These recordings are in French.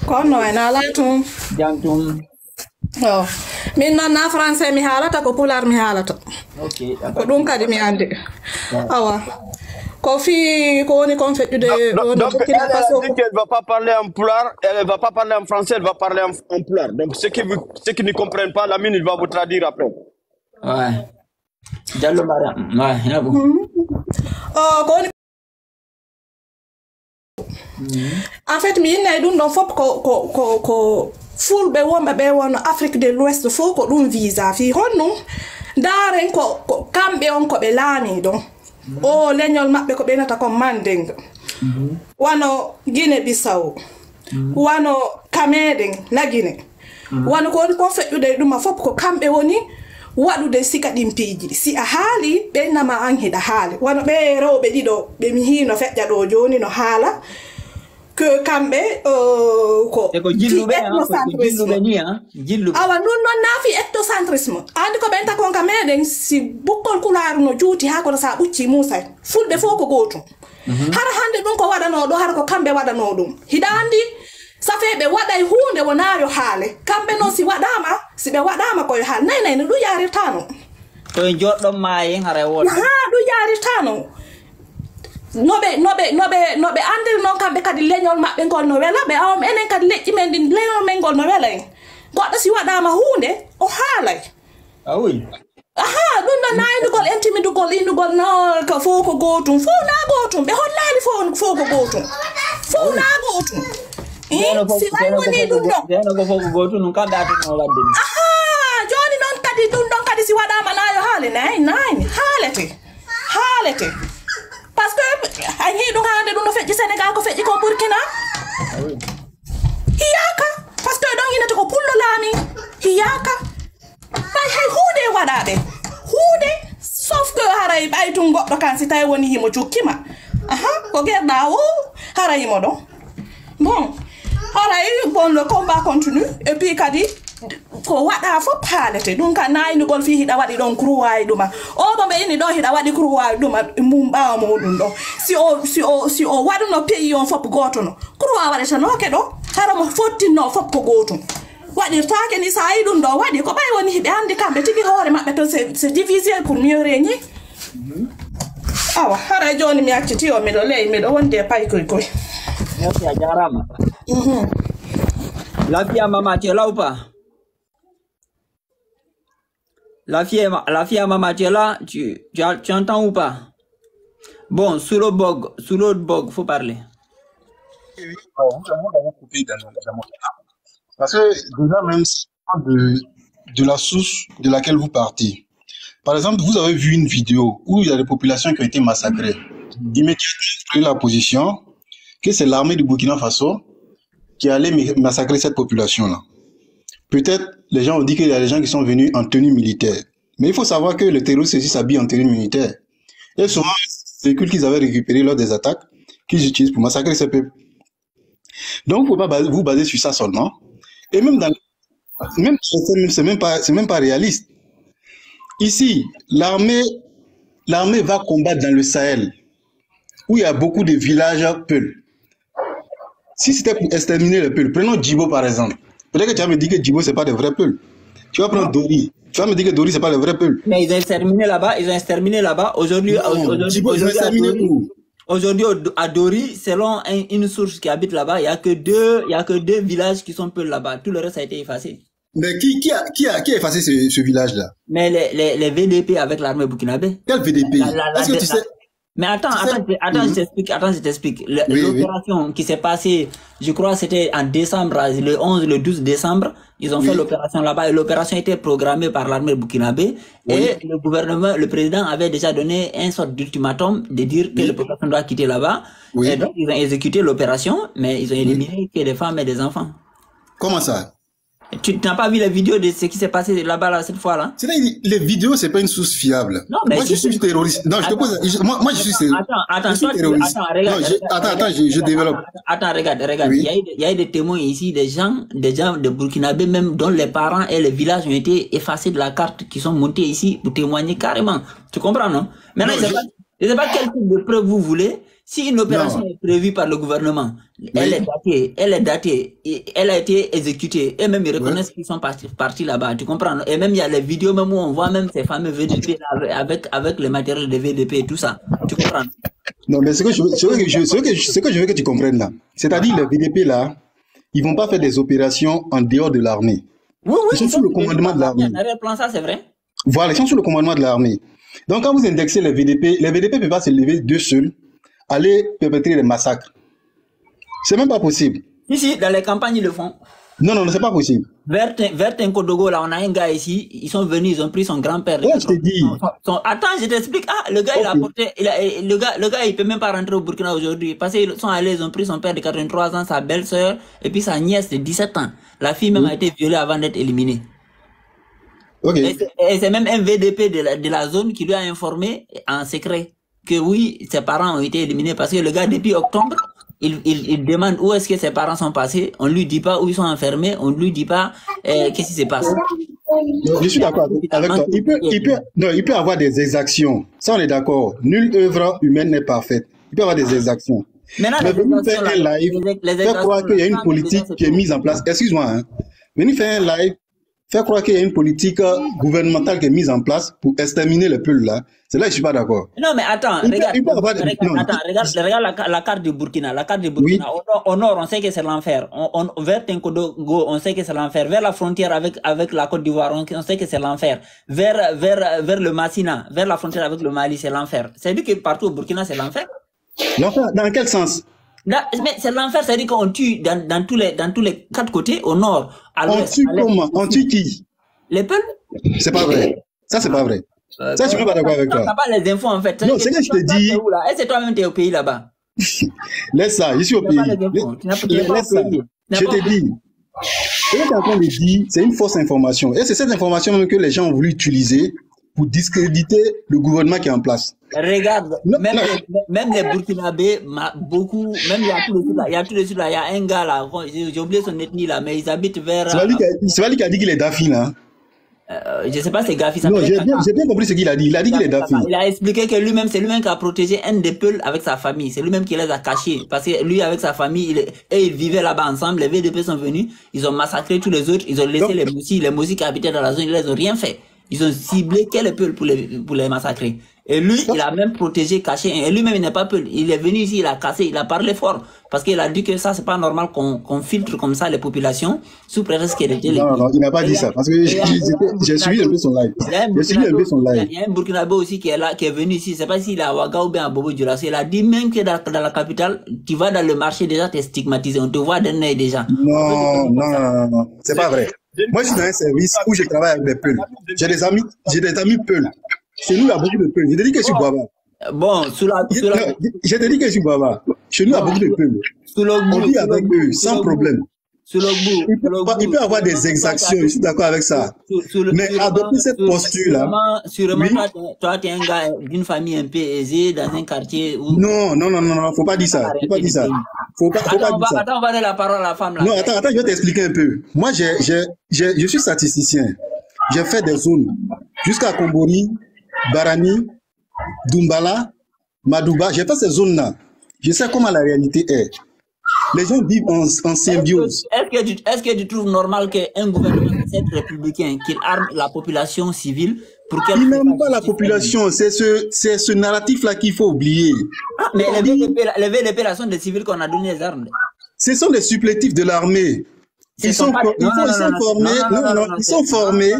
Kono en alatum. Jantum. Oh. Min na français mi halata ko pular mi halata. Ok. Ko dum kadi mi ande. Awa. Ko fi ko woni kon feddude donc elle a dit qu'elle va pas parler en pulaar, elle va pas parler en français, elle va parler en pulaar. Donc ceux qui ne comprennent pas, Lamine il va vous traduire après. Ouais. Diallo Mariam. Ouais, il y a bon. Oh, ko woni en fait mi yinay dum don fop ko fulbe wonbe be won Afrique de l'Ouest fo ko dum visa fi honno daren ko kambe on ko be laami don o leñol mabbe ko benata ko Manding wano Guinée Bissau wano Cameroon na Guinée wano ko ko feddude dum fop ko kambe woni wadude sika dimpiji si a haali be nama an hida haali wano be rewbe dido be mi hino fedja do joni no haala que kambe ko jillube ni jillube awa non nafi ethnocentrisme andi ko benta kon kameden si bukkol kularu no juuti ha ko sa bucci musa fulbe fo ko goto hara hande dum ko wadano do hara ko kambe wadano dum hidandi safebe wadai hunde wonayo haale kambe no si be wadama ko haal nay no du yari tano ko joddo maayi hare won ha du yari tano nobe andil non kambe kadi leñol mabbe gol no wela be awam enen kadi lecci men din leñol men gol no wela en goddo si wadama hunde o haalay oui aha dum na naydugol intimidugol indugol no ko fo ko gotum fo na gotum be hollali fo ko gotum fo na gotum si way woni dum do ko fo ko gotum non kada to no wadde aha joni non kadi dum don kadi si wadama nayo haale nay haalete parce que ay hidu hande dum no feji Sénégal ko feji ko Burkina hiyaka parce que don ina to ko pullo lami hiyaka hay hude wadade hude sauf que haray baytu goddo kan si tay woni himo jokkima aha ko gerda o haray mo don bon le combat continue et puis kadi ko wada fo palete dum ka nayni gol fi hida wadi don kruway duma o bo be ini do hida wadi kruway duma mum baaw mo dum do si o wadu no pays on fop goto no kruwa wadi tan oke do hara mo fotti no fop ko goto wadi taake ni say dum do wadi ko bay woni hibe andi kambe tigi hoore mabbe to c'est diviser pour mieux régner awa hara joni mi acciti o mi do ley mi do wonde pay koy merci a jarama la fille à maman tu es là ou pas? La fille à maman, tu es là, tu entends ou pas? Bon, sous l'autre bog, faut parler. Oui, vous coupé parce que déjà même de la source de laquelle vous partez. Par exemple, vous avez vu une vidéo où il y a des populations qui ont été massacrées. Immédiatement, vous prenez la position que c'est l'armée du Burkina Faso qui allait massacrer cette population-là. Peut-être les gens ont dit qu'il y a des gens qui sont venus en tenue militaire. Mais il faut savoir que les terroristes aussi s'habillent en tenue militaire. Et souvent, les véhicules qu'ils avaient récupérés lors des attaques qu'ils utilisent pour massacrer ces peuples. Donc, vous ne pouvez pas vous baser sur ça seulement. Et même c'est même pas réaliste. Ici, l'armée va combattre dans le Sahel, où il y a beaucoup de villages Peuls. Si c'était pour exterminer les Peuls, prenons Djibo par exemple. Peut-être que tu vas me dire que Djibo, ce n'est pas des vrais Peuls. Tu vas prendre Dori. Tu vas me dire que Dori, ce n'est pas des vrais Peuls. Mais ils ont exterminé là-bas. Aujourd'hui, à Dori, selon une source qui habite là-bas, il n'y a que deux villages qui sont Peuls là-bas. Tout le reste a été effacé. Mais qui a effacé ce village-là? Mais les VDP avec l'armée burkinabé. Quel VDP? Est-ce que tu sais? Mais attends, je t'explique. L'opération qui s'est passée, je crois c'était en décembre, le 12 décembre, ils ont fait l'opération là-bas et l'opération était programmée par l'armée burkinabé et le gouvernement, le président avait déjà donné une sorte d'ultimatum de dire que la population doit quitter là-bas. Et donc ils ont exécuté l'opération, mais ils ont éliminé que des femmes et des enfants. Comment ça? Tu n'as pas vu les vidéos de ce qui s'est passé là-bas cette fois-là? Les vidéos, c'est pas une source fiable. Non, mais moi, je suis terroriste. Non, je te pose. Moi, je suis terroriste. Attends, je développe. Attends, regarde. Il y a des témoins ici, des gens de Burkinabé, même dont les parents et les villages ont été effacés de la carte, qui sont montés ici pour témoigner carrément. Tu comprends, non? Maintenant, je ne sais pas quel type de preuve vous voulez. Si une opération est prévue par le gouvernement, elle est datée, elle a été exécutée, et même ils reconnaissent qu'ils sont partis là-bas, tu comprends? Et même il y a les vidéos même où on voit même ces fameux VDP avec le matériel de VDP et tout ça, tu comprends? Non, mais ce que je veux que tu comprennes là, c'est-à-dire les VDP là, ils vont pas faire des opérations en dehors de l'armée. Oui, ils sont sous le commandement de l'armée. Plan, ça c'est vrai. Voilà, ils sont sous le commandement de l'armée. Donc quand vous indexez les VDP ne peuvent pas se lever d'eux seuls, aller perpétrer des massacres. C'est même pas possible. Ici, dans les campagnes, ils le font. Non, c'est pas possible. Vers Tenkodogo, là, on a un gars ici, ils sont venus, ils ont pris son grand-père. Ouais, je t'ai dit. Attends, je t'explique. Ah, le gars, il a porté, le gars, il peut même pas rentrer au Burkina aujourd'hui. Parce qu'ils sont allés, ils ont pris son père de 83 ans, sa belle-sœur, et puis sa nièce de 17 ans. La fille même a été violée avant d'être éliminée. Okay. Et c'est même un VDP de la zone qui lui a informé en secret que oui, ses parents ont été éliminés parce que le gars, depuis octobre, il demande où est-ce que ses parents sont passés. On lui dit pas où ils sont enfermés. On lui dit pas qu'est-ce qui se passe. Je suis d'accord avec toi. Il peut avoir des exactions. Ça, on est d'accord. Nulle œuvre humaine n'est parfaite. Il peut avoir des exactions. Mais venir faire un live, faire croire qu'il y a une politique qui est mise en place. Excuse-moi, hein. Venir faire un live, faire croire qu'il y a une politique gouvernementale qui est mise en place pour exterminer le peuple là. C'est là que je suis pas d'accord. Non, mais attends, regarde la carte du Burkina. La carte du Burkina. Oui. Au nord, on sait que c'est l'enfer. Vers Tenkodogo, on sait que c'est l'enfer. Vers la frontière avec la Côte d'Ivoire, on sait que c'est l'enfer. Vers le Massina, vers la frontière avec le Mali, c'est l'enfer. C'est-à-dire que partout au Burkina, c'est l'enfer. L'enfer, dans quel sens? Mais c'est l'enfer, c'est-à-dire qu'on tue dans tous les 4 côtés, au nord, à l'ouest. On tue comment? On tue qui? Les peuples? C'est pas vrai. Ça, c'est pas vrai. Ça, je suis pas d'accord avec toi. T'as pas les infos, en fait. Non, c'est que je te dis. Est-ce que toi-même, t'es au pays là-bas? Laisse ça, je suis au pays. Laisse ça. Je te dis. Ce que tu es en train de dire, c'est une fausse information. Et c'est cette information même que les gens ont voulu utiliser pour discréditer le gouvernement qui est en place. Regarde, même les Burkinabés, beaucoup, même il y a tout de suite là, il y a un gars là, j'ai oublié son ethnie là, mais ils habitent vers. C'est pas lui qui a dit qu'il est Dafi là. Je sais pas c'est Gafi. Non, j'ai bien compris ce qu'il a dit. Il a dit qu'il est Dafi. Il a expliqué que lui-même, c'est lui-même qui a protégé un des peuples avec sa famille. C'est lui-même qui les a cachés. Parce que lui, avec sa famille, ils vivaient là-bas ensemble. Les VDP sont venus. Ils ont massacré tous les autres. Ils ont laissé les Moussis qui habitaient dans la zone. Ils les ont rien fait. Ils ont ciblé quel peuple pour les massacrer. Et lui, il a même protégé, caché. Et lui-même, il n'est pas peuple. Il est venu ici, il a cassé, il a parlé fort. Parce qu'il a dit que ça, c'est pas normal qu'on filtre comme ça les populations sous prétexte qu'elle était. Non, il n'a pas dit ça. Parce que j'ai suivi un peu son live. Il y a un Burkinabé aussi qui est là, qui est venu ici. C'est pas s'il est à Ouaga ou bien à Bobo Dioulasso. Il a dit même que dans la capitale, tu vas dans le marché déjà, t'es stigmatisé. On te voit d'un œil déjà. Non. C'est pas vrai. Moi, je suis dans un service où je travaille avec des peuls. J'ai des amis peuls. Chez nous, il y a beaucoup de peuls. Je te dis que je suis Baba. Bon, je te dis que je suis Baba. Chez nous, il y a beaucoup de peuls. On vit avec eux, sans problème. Il peut y avoir des exactions, je suis d'accord avec ça. Mais adopter cette posture-là. Sûrement, toi, tu es un gars d'une famille un peu aisée, dans un quartier où. Non, faut pas dire ça. Faut pas dire ça. Attends, on va donner la parole à la femme là. Non, attends, je vais t'expliquer un peu. Moi, je suis statisticien. J'ai fait des zones jusqu'à Kombori, Barani, Doumbala, Madouba. J'ai fait ces zones-là. Je sais comment la réalité est. Les gens vivent en symbiose. Est-ce que tu trouves normal qu'un gouvernement républicain qu'il arme la population civile pour qu'elle... Il n'aime pas la population, c'est ce narratif-là qu'il faut oublier. Mais les VDP là sont des civils qu'on a donné les armes. Ce sont des supplétifs de l'armée. Ils sont formés.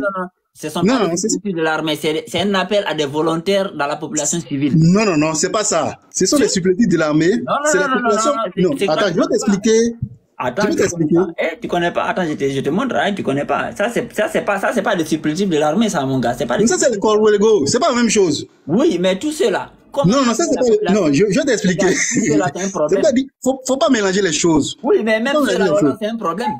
Ce sont pas des supplétifs de l'armée, c'est un appel à des volontaires dans la population civile. Non, c'est pas ça. Ce sont des supplétifs de l'armée. C'est la population. Non, attends, je vais t'expliquer. Attends, tu connais pas. Attends, je te montre, hein, tu connais pas. Ça c'est pas des supplétifs de l'armée, ça, mon gars. Mais ça, c'est le Corwelego. C'est pas la même chose. Oui, mais tout cela. Non, ça c'est pas. Non, je vais t'expliquer. Faut pas mélanger les choses. Oui, mais même cela, c'est un problème.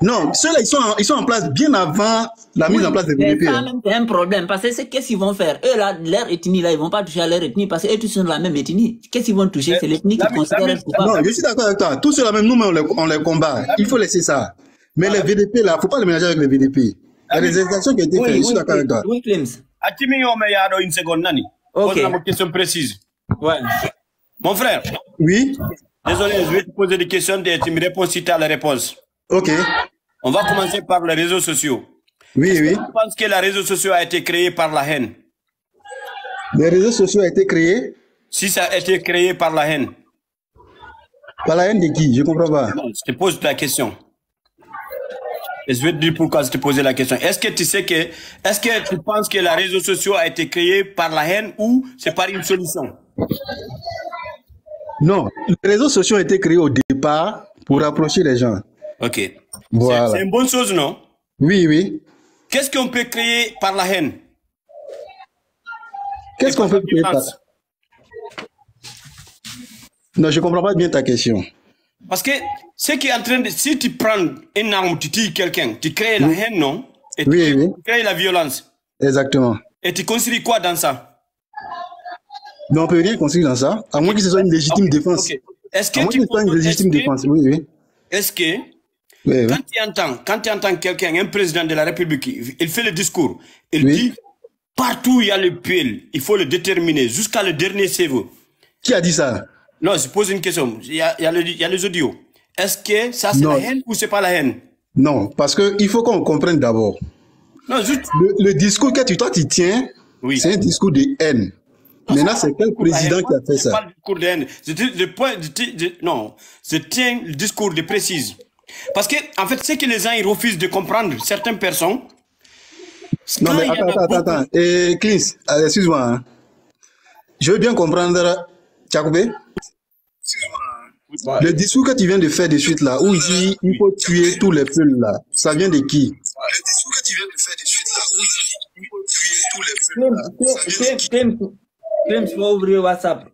Non, ceux-là, ils sont en place bien avant la mise en place des VDP. C'est un problème, parce que qu'est-ce qu'ils vont faire? Eux, là, leur ethnie, là, ils vont pas toucher à leur ethnie, parce qu'eux, tous sont de la même ethnie. Qu'est-ce qu'ils vont toucher? C'est l'ethnie qui considère coupable. Non, je suis d'accord avec toi. Tous ceux-là, même nous, on les combat. Il faut laisser ça. Mais les VDP, là, faut pas les mélanger avec les VDP. Il y a des exactions qui ont été faites. Je suis d'accord avec toi. Oui, Clems. Atimi, on me une seconde, Nani. Ok. Pose une question précise. Ouais. Mon frère. Oui. Désolé, je vais te poser des questions et tu me réponds si tu as la réponse. Ok. On va commencer par les réseaux sociaux. Oui, oui. Je pense que les réseaux sociaux a été créé par la haine. Les réseaux sociaux ont été créés? Si ça a été créé par la haine. Par la haine de qui? Je ne comprends pas. Non, je te pose la question. Et je vais te dire pourquoi je te posais la question. Est-ce que tu penses que les réseaux sociaux ont été créés par la haine ou c'est par une solution? Non, les réseaux sociaux ont été créés au départ pour rapprocher les gens. Ok. Voilà. C'est une bonne chose, non? Oui, oui. Qu'est-ce qu'on peut créer par la haine? Qu'est-ce qu'on peut créer par... Non, je ne comprends pas bien ta question. Parce que ce qui est en train de... Si tu prends une arme, tu tues quelqu'un, tu crées la haine, non? Et tu crées la violence. Exactement. Et tu construis quoi dans ça? Non, on ne peut rien construire dans ça, à moins que ce soit une légitime défense. Okay. Est-ce que à moins que ce soit une légitime défense, oui, oui. Est-ce que, quand tu entends quelqu'un, un président de la République, il fait le discours, il dit, partout où il y a le PL, il faut le déterminer, jusqu'à le dernier cerveau. Qui a dit ça? Non, je pose une question. Il y a les audios. Est-ce que ça, c'est la haine ou c'est pas la haine? Non, parce qu'il faut qu'on comprenne d'abord. Non, juste... Le discours que toi tu tiens, c'est un discours de haine. Non, maintenant, c'est quel président qui a fait ça? Pas le discours de haine. Non, je tiens le discours de précise. Parce que, en fait, c'est que les gens ils refusent de comprendre certaines personnes. Non, mais attends. Clins, excuse-moi. Hein. Je veux bien comprendre. Tu as coupé? Le discours que tu viens de faire de suite là, où il dit il faut tuer tous les peuples là, ça vient de qui? Le discours que tu viens de faire de suite là, où il dit il faut tuer tous les peuples là. Clem, tu vas ouvrir WhatsApp.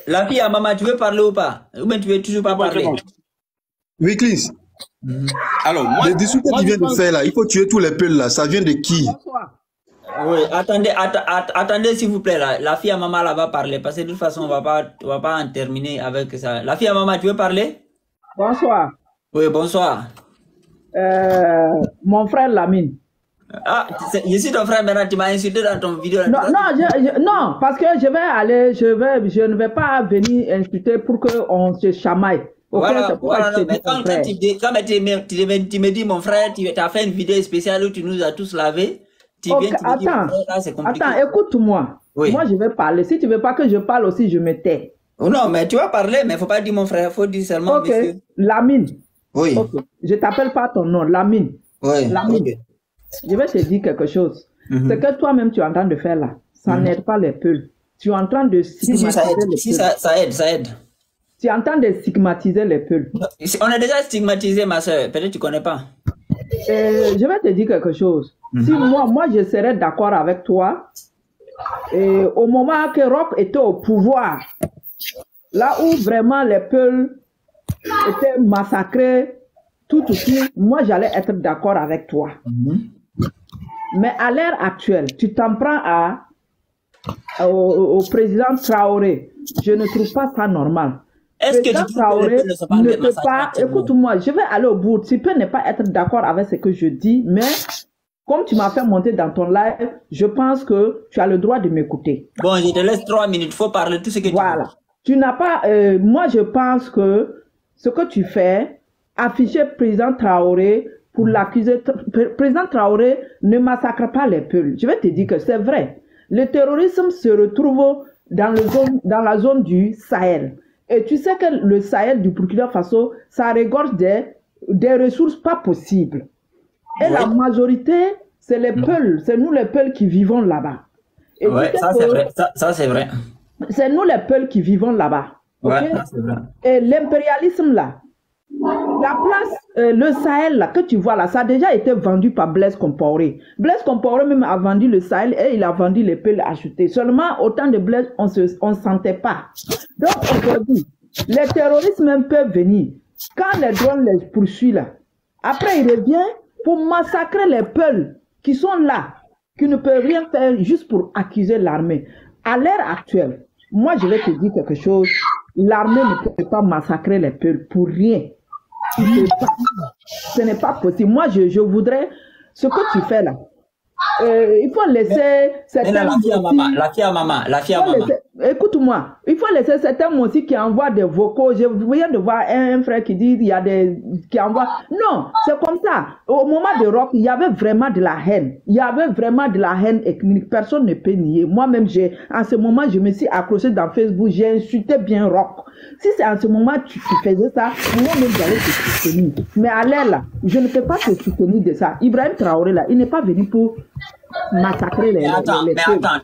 La fille à maman, tu veux parler ou pas? Ou bien tu veux toujours pas parler? Oui, Clins. Alors, moi, le discours que tu viens de faire là, il faut tuer tous les peuples là, ça vient de qui? Oui, attendez s'il vous plaît là. La fille à maman là va parler parce que de toute façon on va pas en terminer avec ça. La fille à maman, tu veux parler? Bonsoir. Oui, bonsoir. Mon frère Lamine. Ah, je suis ton frère maintenant, tu m'as insulté dans ton vidéo. Non, parce que je ne vais pas venir insulter pour qu'on se chamaille. Voilà, mais quand tu me dis mon frère, tu as fait une vidéo spéciale où tu nous as tous lavés. Attends, écoute-moi. Oui. Moi, je vais parler. Si tu ne veux pas que je parle aussi, je me tais. Non, mais tu vas parler, mais il ne faut pas dire mon frère, il faut dire seulement monsieur. Lamine. Oui. Okay. Je ne t'appelle pas ton nom, Lamine. Oui. Lamine. Okay. Je vais te dire quelque chose. Ce que toi-même tu es en train de faire là, ça n'aide pas les peuples. Tu es en train de stigmatiser les peuples. Si, ça aide. Tu es en train de stigmatiser les peuples. On est déjà stigmatisé, ma soeur. Peut-être que tu ne connais pas. Je vais te dire quelque chose. Si moi je serais d'accord avec toi, au moment que Rock était au pouvoir, là où vraiment les peuples étaient massacrés, tout, moi j'allais être d'accord avec toi. Mais à l'heure actuelle, tu t'en prends au président Traoré. Je ne trouve pas ça normal. Est-ce que Traoré ne peut pas... Écoute-moi, je vais aller au bout. Tu peux ne pas être d'accord avec ce que je dis, mais comme tu m'as fait monter dans ton live, je pense que tu as le droit de m'écouter. Bon, je te laisse 3 minutes. Il faut parler tout ce que tu veux. Tu n'as pas... moi, je pense que ce que tu fais, afficher président Traoré pour l'accuser... Président Traoré ne massacre pas les peuples. Je vais te dire que c'est vrai. Le terrorisme se retrouve dans la zone du Sahel. Et tu sais que le Sahel du Burkina Faso, ça regorge des ressources pas possibles. Et la majorité, c'est les peuples, c'est nous les peuples qui vivons là-bas. Oui, ça c'est vrai. Ça c'est vrai. C'est nous les peuples qui vivons là-bas. Okay? Ouais, c'est vrai. Et l'impérialisme là, la place, le Sahel là, que tu vois là, ça a déjà été vendu par Blaise Compaoré. Blaise Compaoré même a vendu le Sahel et il a vendu les peuples achetés. Seulement, au temps de Blaise, on ne sentait pas. Donc aujourd'hui, les terroristes même peuvent venir. Quand les drones les poursuivent là, après ils reviennent pour massacrer les peuples qui sont là, qui ne peuvent rien faire juste pour accuser l'armée. À l'heure actuelle, moi je vais te dire quelque chose, l'armée ne peut pas massacrer les peuples pour rien. Ce n'est pas possible. Moi je voudrais, ce que tu fais là, il faut laisser... La fille à maman. Écoute-moi, il faut laisser certains mots aussi qui envoient des vocaux. Je viens de voir un frère qui dit il y a des qui envoient. Non, c'est comme ça. Au moment de Rock, il y avait vraiment de la haine. Il y avait vraiment de la haine ethnique. Personne ne peut nier. Moi-même, en ce moment, je me suis accroché dans Facebook. J'ai insulté bien Rock. Si c'est en ce moment tu faisais ça, moi-même j'allais te soutenir. Mais à l'air là, je ne peux pas te soutenir de ça. Ibrahim Traoré là, il n'est pas venu pour massacrer les attends,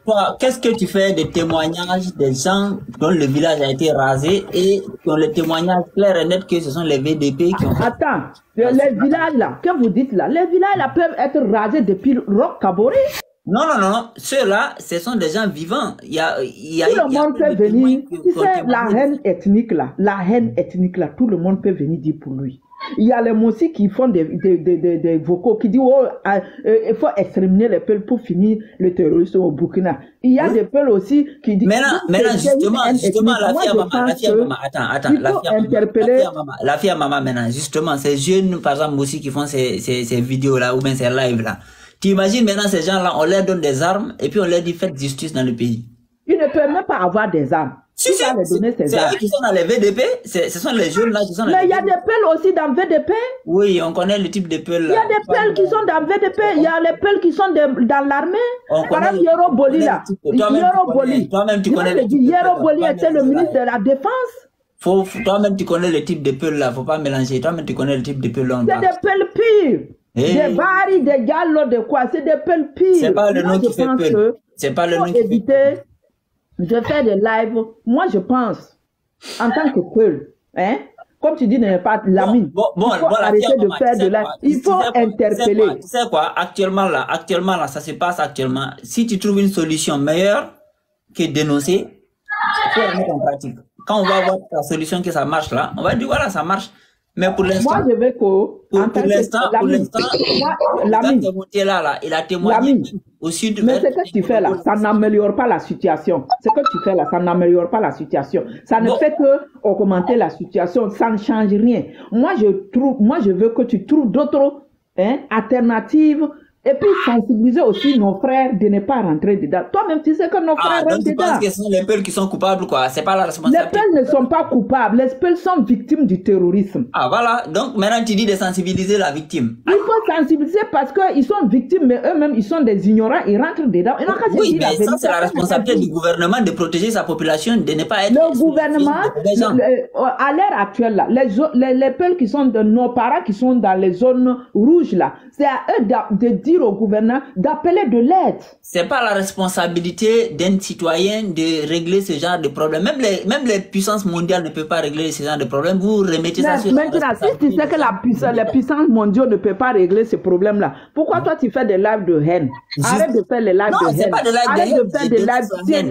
toi, qu'est-ce que tu fais des témoignages des gens dont le village a été rasé et dont le témoignage clair et net que ce sont les VDP qui ont fait... Attends, les villages là, que vous dites là, les villages là peuvent être rasés depuis Roch Kaboré. Non, ceux-là, ce sont des gens vivants. Tout le monde peut venir, tu sais, la haine ethnique là, tout le monde peut venir dire pour lui. Il y a les moussis qui font des vocaux qui disent oh, il faut exterminer les Peuls pour finir le terrorisme au Burkina. Il y a des Peuls aussi qui disent maintenant justement la fille à maman, attends, la fille à maman maintenant, justement, ces jeunes par exemple aussi qui font ces vidéos là ou bien ces lives là. Tu imagines maintenant ces gens là, on leur donne des armes et puis on leur dit faites justice dans le pays. Ils ne peuvent même pas avoir des armes. C'est eux qui sont dans les VDP, ce sont les jeunes là qui sont dans mais il y a des Peuls aussi dans VDP. Oui, on connaît le type de Peuls là. Il y a des Peuls qui sont dans VDP, il y a les Peuls qui sont dans l'armée. Par exemple, Yoro Boli là. Toi-même tu connais le type. Yoro Boli était le ministre de la Défense. Toi-même tu connais le type de Peuls là, faut pas mélanger. Toi-même tu connais le type de Peuls là. C'est des Peuls purs. Des Bari, des Gallo, de quoi? C'est des Peuls purs. C'est pas le nom qui fait Peul. C'est pas le nom qui fait Peul. Je fais des lives. Moi, je pense, en tant que Peul, hein, comme tu dis, n'est pas l'ami. Il faut arrêter de faire de live. Il faut interpeller. Tu sais quoi? Actuellement là, ça se passe actuellement. Si tu trouves une solution meilleure que dénoncer, il faut la mettre en pratique. Quand on va voir la solution que ça marche là, on va dire voilà, ça marche. Mais pour l'instant, moi je veux que pour l'instant, il a témoigné au sud. Mais ce que tu fais là, ça n'améliore pas la situation. Ce que tu fais là, ça n'améliore pas la situation. Ça ne fait que augmenter la situation. Ça ne change rien. Moi je veux que tu trouves d'autres alternatives. Et puis sensibiliser aussi nos frères de ne pas rentrer dedans. Toi-même, tu sais que nos frères rentrent dedans. Tu penses que ce sont les Peuls qui sont coupables, quoi? C'est pas la responsabilité. Les Peuls ne sont pas coupables. Les Peuls sont victimes du terrorisme. Ah, voilà. Donc, maintenant, tu dis de sensibiliser la victime. Il faut sensibiliser parce qu'ils sont victimes, mais eux-mêmes, ils sont des ignorants. Ils rentrent dedans. Oui, mais ça, c'est la responsabilité du gouvernement de protéger sa population, de ne pas être... Le gouvernement, à l'heure actuelle, là, les Peuls qui sont de nos parents, qui sont dans les zones rouges, là, c'est à eux de dire au gouvernement d'appeler de l'aide. C'est pas la responsabilité d'un citoyen de régler ce genre de problème. Même les puissances mondiales ne peuvent pas régler ce genre de problème. Vous remettez ça sur maintenant, si tu sais que les puissances mondiales ne peuvent pas régler ce problème-là, pourquoi toi tu fais des lives de haine? Arrête de faire les lives de haine. Non, c'est pas des lives de haine. Arrête de faire des lives. Tu es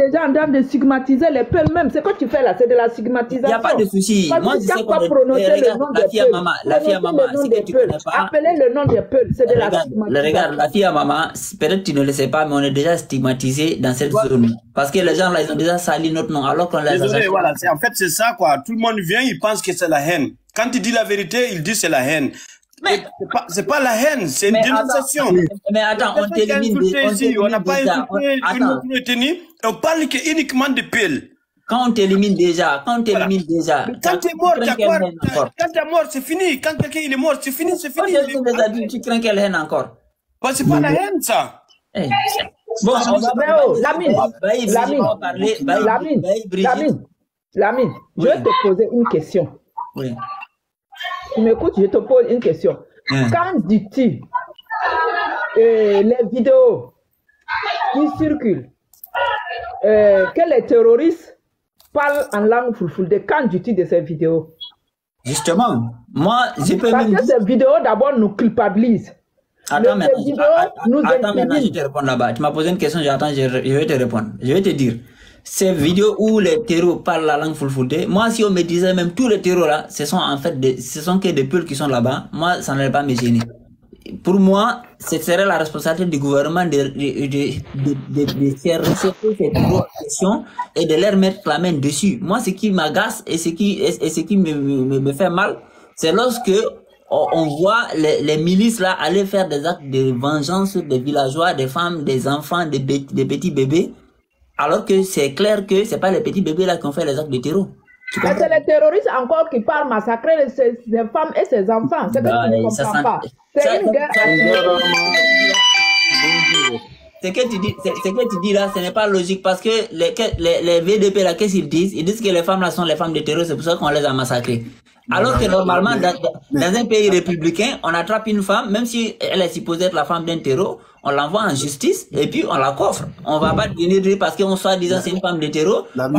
déjà en train de stigmatiser les Peuls même. Ce que tu fais là, c'est de la stigmatisation. Il n'y a pas de souci. Moi, je sais quoi prononcer le nom des Peuls. La fille à maman, si tu connais pas. Appelez le nom des Peuls, c'est de la stigmatisation. Regarde, la fille à maman, peut-être tu ne le sais pas, mais on est déjà stigmatisé dans cette zone. Parce que les gens là, ils ont déjà sali notre nom, alors qu'on les a... Désolé, voilà, en fait c'est ça quoi. Tout le monde vient, il pense que c'est la haine. Quand il dit la vérité, il dit c'est la haine. Mais c'est pas la haine, c'est une dénonciation. Mais attends, on t'élimine on n'a pas insulté une ethnie, on parle uniquement de Peul. Quand on t'élimine déjà, Quand t'es mort, quand t'es mort, c'est fini. Quand quelqu'un il est mort, c'est fini. Tu crains quelle haine encore? C'est pas la haine, ça. Bon, on va Lamine, je vais te poser une question. Oui. Tu m'écoutes, je te pose une question. Quand dis-tu les vidéos qui circulent, que les terroristes parlent en langue fulfulde, quand dis-tu de ces vidéos? Justement, moi, je peux parce que ces vidéos d'abord nous culpabilisent. Attends maintenant, je te réponds là-bas. Tu m'as posé une question, je vais te répondre. Je vais te dire, ces vidéos où les terreaux parlent la langue fulfulde, moi si on me disait même tous les terreaux là, ce sont en fait ce sont que des Peuls qui sont là-bas, moi ça n'allait pas me gêner. Pour moi, ce serait la responsabilité du gouvernement de faire recevoir ces questions et de leur mettre la main dessus. Moi, ce qui m'agace et ce qui me fait mal, c'est lorsque on voit les milices là aller faire des actes de vengeance des villageois, des femmes, des enfants, des petits bébés. alors que c'est clair que c'est pas les petits bébés là qui ont fait les actes de terror. Mais c'est les terroristes encore qui partent massacrer ces femmes et ces enfants. C'est que tu ne comprends pas. C'est une guerre. Ce que tu dis là, ce n'est pas logique parce que les VDP là, qu'est-ce qu'ils disent? Ils disent que les femmes là sont les femmes de terror, c'est pour ça qu'on les a massacrées. Alors que normalement, dans un pays républicain, on attrape une femme, même si elle est supposée être la femme d'un terreau, on l'envoie en justice et puis on la coffre. On va pas venir dire parce qu'on soit disant c'est une femme de terreau. Mais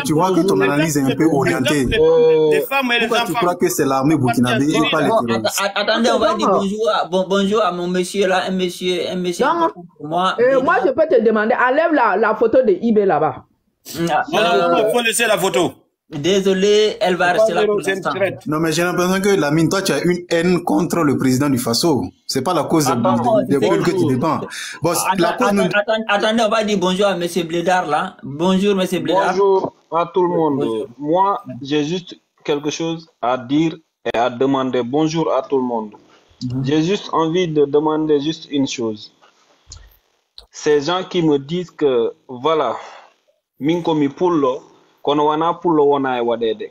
tu vois que ton analyse est un peu orientée. Les femmes et les enfants. Tu crois que c'est l'armée burkinabé et pas les terroristes? Attendez, on va dire bonjour à mon monsieur là, un monsieur. Moi, je peux te demander, enlève la photo de Ibé là-bas. Il faut laisser la photo. Désolé, elle va rester là pour l'instant. Non, mais j'ai l'impression que Lamine, toi, tu as une haine contre le président du Faso. C'est pas la cause des peuples que tu défends. Bon, attendez, on va dire bonjour à monsieur Blédard là. Bonjour, monsieur Blédard. Bonjour à tout le monde. Moi, j'ai juste quelque chose à dire et à demander. Bonjour à tout le monde. J'ai juste envie de demander juste une chose. Ces gens qui me disent que, voilà, Minkomi Pullo,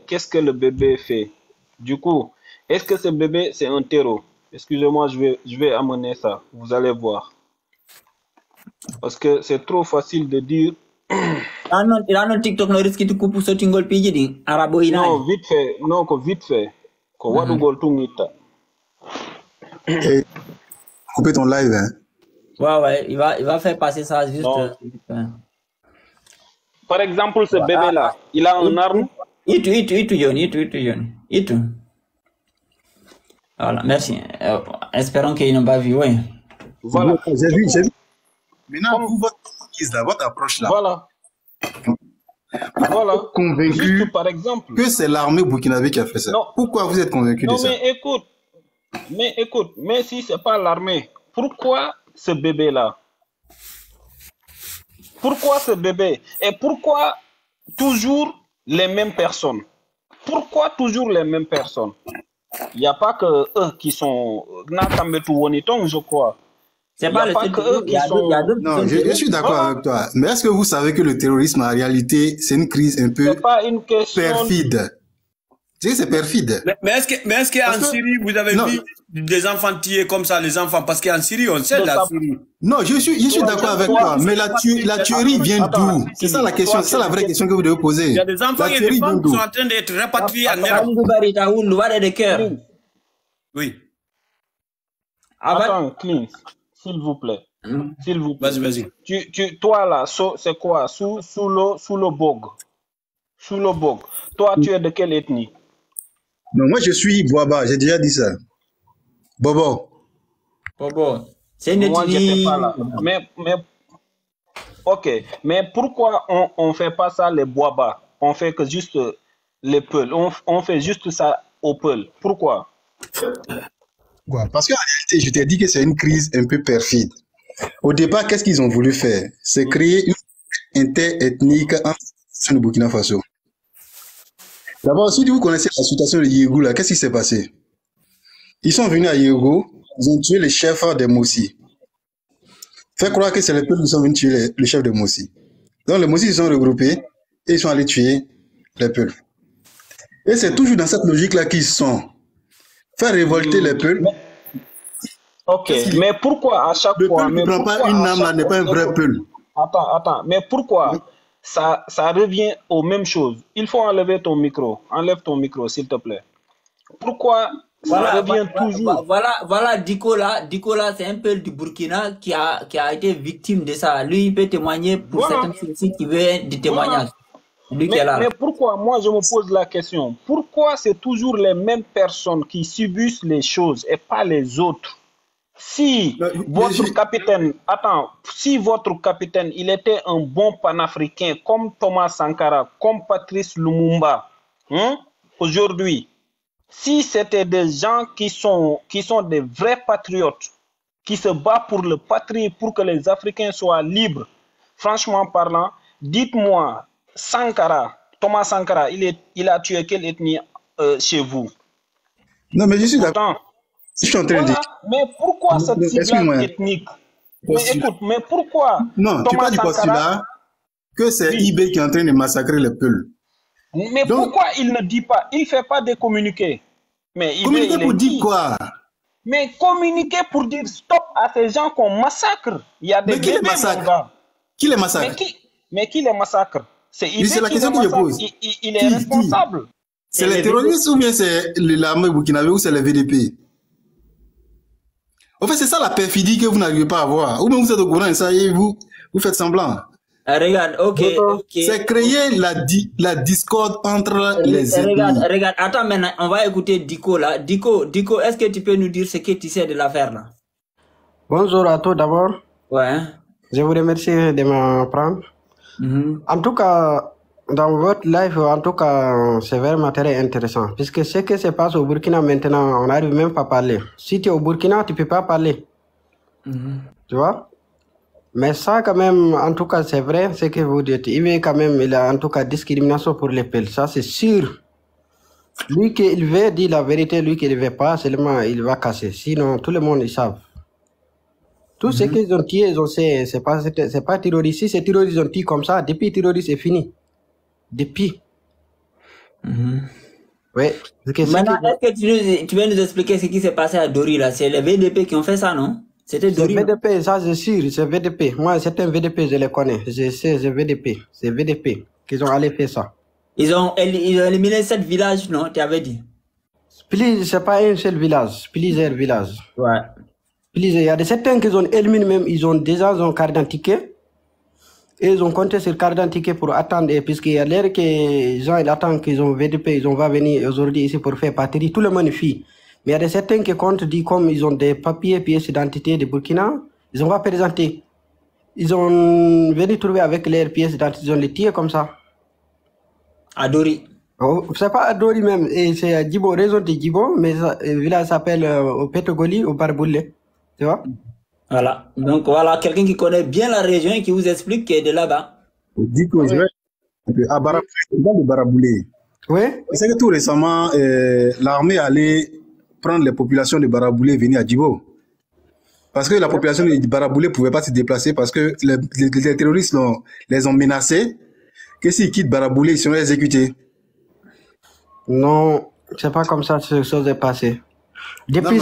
qu'est-ce que le bébé fait? Du coup, est-ce que ce bébé c'est un terreau? Excusez-moi, je vais amener ça. Vous allez voir. Parce que c'est trop facile de dire. Non, TikTok no risque de couper ce tingol pigi arabo ina. Non, vite fait. Non, vite fait. Ko wadu gol tungita. Couper ton live, hein. Ouais, il va faire passer ça juste. Par exemple, ce bébé-là, il a une arme. Voilà, merci. Espérons qu'ils n'ont pas vu, oui. Voilà. J'ai vu. Maintenant, votre approche là. Voilà. Convaincu juste par exemple que c'est l'armée burkinabé qui a fait ça. Non. Pourquoi vous êtes convaincu de ça? Mais écoute, mais si c'est pas l'armée, pourquoi ce bébé-là? Pourquoi ce bébé? Et pourquoi toujours les mêmes personnes? Pourquoi toujours les mêmes personnes? Il n'y a pas que eux qui sont... je crois. C'est pas que eux qui sont... Non, je suis d'accord avec toi. Mais est-ce que vous savez que le terrorisme, en réalité, c'est une crise un peu perfide? Tu sais, c'est perfide. Mais est-ce qu'en Syrie, vous avez vu des enfants tués comme ça, les enfants? Parce qu'en Syrie, on sait la Syrie. Non, je suis d'accord avec toi. Mais la tuerie vient d'où? C'est ça la question. C'est ça la vraie question que vous devez poser. Il y a des enfants et des femmes qui sont en train d'être rapatriés en Europe. Oui. Attends, Clint, s'il vous plaît. S'il vous plaît. Vas-y. Toi là, c'est quoi? Sous le bog. Sous le bog. Toi, tu es de quelle ethnie? Non, moi je suis Boaba, j'ai déjà dit ça. Bobo. C'est une moi, j'étais pas là. Mais ok, mais pourquoi on fait pas ça les Boaba? On fait que juste les Peuls. On fait juste ça aux Peuls. Pourquoi? Ouais, parce qu'en réalité, je t'ai dit que c'est une crise un peu perfide. Au départ, qu'est-ce qu'ils ont voulu faire? C'est créer une interethnique entre le Burkina Faso. D'abord, si vous connaissez la situation de Yégou, là, qu'est-ce qui s'est passé? Ils sont venus à Yégou, ils ont tué les chefs des Mossi. Fait croire que c'est les peuples qui sont venus tuer les chefs des Mossi. Donc les Mossi se sont regroupés et ils sont allés tuer les peuples. Et c'est toujours dans cette logique-là qu'ils sont. Faire révolter les peuples. Ok, mais pourquoi à chaque fois... Le peuple ne prend pas une âme, là, n'est pas un vrai peuple. Attends, mais pourquoi ça revient aux mêmes choses? Il faut enlever ton micro. Enlève ton micro, s'il te plaît. Pourquoi ça revient toujours? Voilà, Diko là, c'est un peu du Burkina qui a été victime de ça. Lui, il peut témoigner pour certaines choses qui veulent des témoignages. Mais pourquoi, moi je me pose la question, pourquoi c'est toujours les mêmes personnes qui subissent les choses et pas les autres? Si votre capitaine, il était un bon panafricain comme Thomas Sankara, comme Patrice Lumumba, aujourd'hui, si c'était des gens qui sont des vrais patriotes, qui se battent pour le patrie, pour que les Africains soient libres, franchement parlant, dites-moi, Thomas Sankara, il a tué quelle ethnie chez vous? Non, mais je suis d'accord. Je suis en train de dire. Mais pourquoi cette ciblage ethnique? Mais écoute, mais pourquoi Non, tu parles du postulat que c'est eBay qui est en train de massacrer les Peuls. Mais donc, pourquoi il ne dit pas? Il ne fait pas de communiqué. Mais communiquer pour dire quoi? Mais communiquer pour dire stop à ces gens qu'on massacre. Il y a des bébés, mon gars. Qui les massacre? Mais qui les massacre? C'est la question que je pose. Il est responsable. C'est les terroristes ou bien c'est l'armée burkinabé ou c'est le VDP? En fait, c'est ça la perfidie que vous n'arrivez pas à voir. Ou bien vous êtes au courant et ça y est, vous faites semblant. Regarde, ok. C'est créer la discorde entre les ennemis. Regarde, attends maintenant, on va écouter Diko là. Diko, est-ce que tu peux nous dire ce que tu sais de l'affaire là? Bonjour à tous d'abord. Ouais. Je vous remercie de me prendre. En tout cas, dans votre live, en tout cas, c'est vraiment très intéressant. Puisque ce qui se passe au Burkina maintenant, on n'arrive même pas à parler. Si tu es au Burkina, tu ne peux pas parler. Tu vois? Mais ça, quand même, en tout cas, c'est vrai, ce que vous dites. Il a en tout cas discrimination pour les Peuls. Ça, c'est sûr. Lui qui veut dire la vérité, lui qui ne veut pas, seulement il va casser. Sinon, tout le monde, ils savent. Tout ce qu'ils ont tué, ils ont c'est pas terroriste. Si c'est terroriste, ils ont tué comme ça. Depuis terroriste, c'est fini. Depuis. Oui. Maintenant, est-ce que tu veux nous expliquer ce qui s'est passé à Dori là? C'est les VDP qui ont fait ça, non? C'était Dori. VDP, ça c'est sûr, c'est VDP. Moi, c'est un VDP, je les connais. Je sais, c'est VDP. C'est VDP qu'ils ont allé faire ça. Ils ont éliminé 7 villages, non? Tu avais dit. C'est pas un seul village, plusieurs villages. Ouais. Il y a des certains qui ont éliminé même, ils ont déjà une carte d'identité. Et ils ont compté sur carte d'identité pour attendre, puisqu'il y a l'air que les gens ils attendent qu'ils ont VDP, ils vont venir aujourd'hui ici pour faire patrie. Tout le monde fuit. Mais il y a des certains qui comptent, dit comme ils ont des papiers, pièces d'identité de Burkina, ils n'ont pas présenté. Ils ont venu trouver avec leurs pièces d'identité, ils ont les tirés comme ça. À Dori. Oh, c'est pas à Dori même, c'est à Djibo, région de Djibo, mais le village s'appelle au Pétogoli, au Barboulé. Tu vois? Voilà. Donc voilà, quelqu'un qui connaît bien la région et qui vous explique qu'il est de là-bas. Dis que je vais à Baraboulé. Oui. C'est que tout récemment, l'armée allait prendre les populations de Baraboulé et venir à Djibo. Parce que la population de Baraboulé ne pouvait pas se déplacer parce que les terroristes les ont menacés que s'ils quittent Baraboulé, ils seront exécutés. Non, c'est pas comme ça que cette chose est passée. Depuis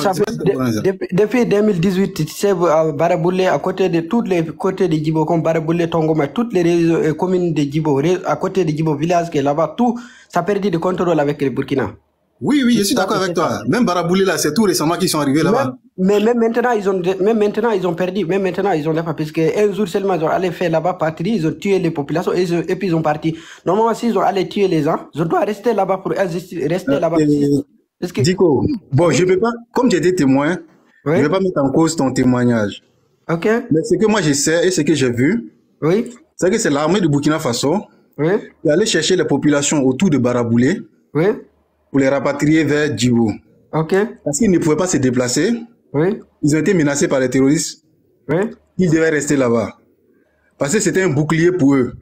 2018, tu sais, à Baraboulé, à côté de tous les côtés de Djibo, comme Baraboulé, Tongoma, toutes les communes de Djibo, à côté de Djibo, village qui est là-bas, tout, ça a perdu de contrôle avec le Burkina. Oui, je suis d'accord avec toi. Même Baraboulé, là, c'est tout récemment qu'ils sont arrivés là-bas. Mais même maintenant, ils ont perdu. Même maintenant, ils ont fait, parce qu'un jour seulement, ils ont allé faire là-bas patrie, ils ont tué les populations et puis ils ont parti. Normalement, s'ils ont allé tuer les gens, ils doivent rester là-bas pour rester là-bas. Diko, bon, je ne peux pas, comme j'étais témoin, je ne vais pas mettre en cause ton témoignage. Ok. Mais ce que moi je sais et ce que j'ai vu, c'est que c'est l'armée de Burkina Faso qui allait chercher les populations autour de Baraboulé pour les rapatrier vers Djibo. Ok. Parce qu'ils ne pouvaient pas se déplacer. Ils ont été menacés par les terroristes. Ils devaient rester là-bas. Parce que c'était un bouclier pour eux.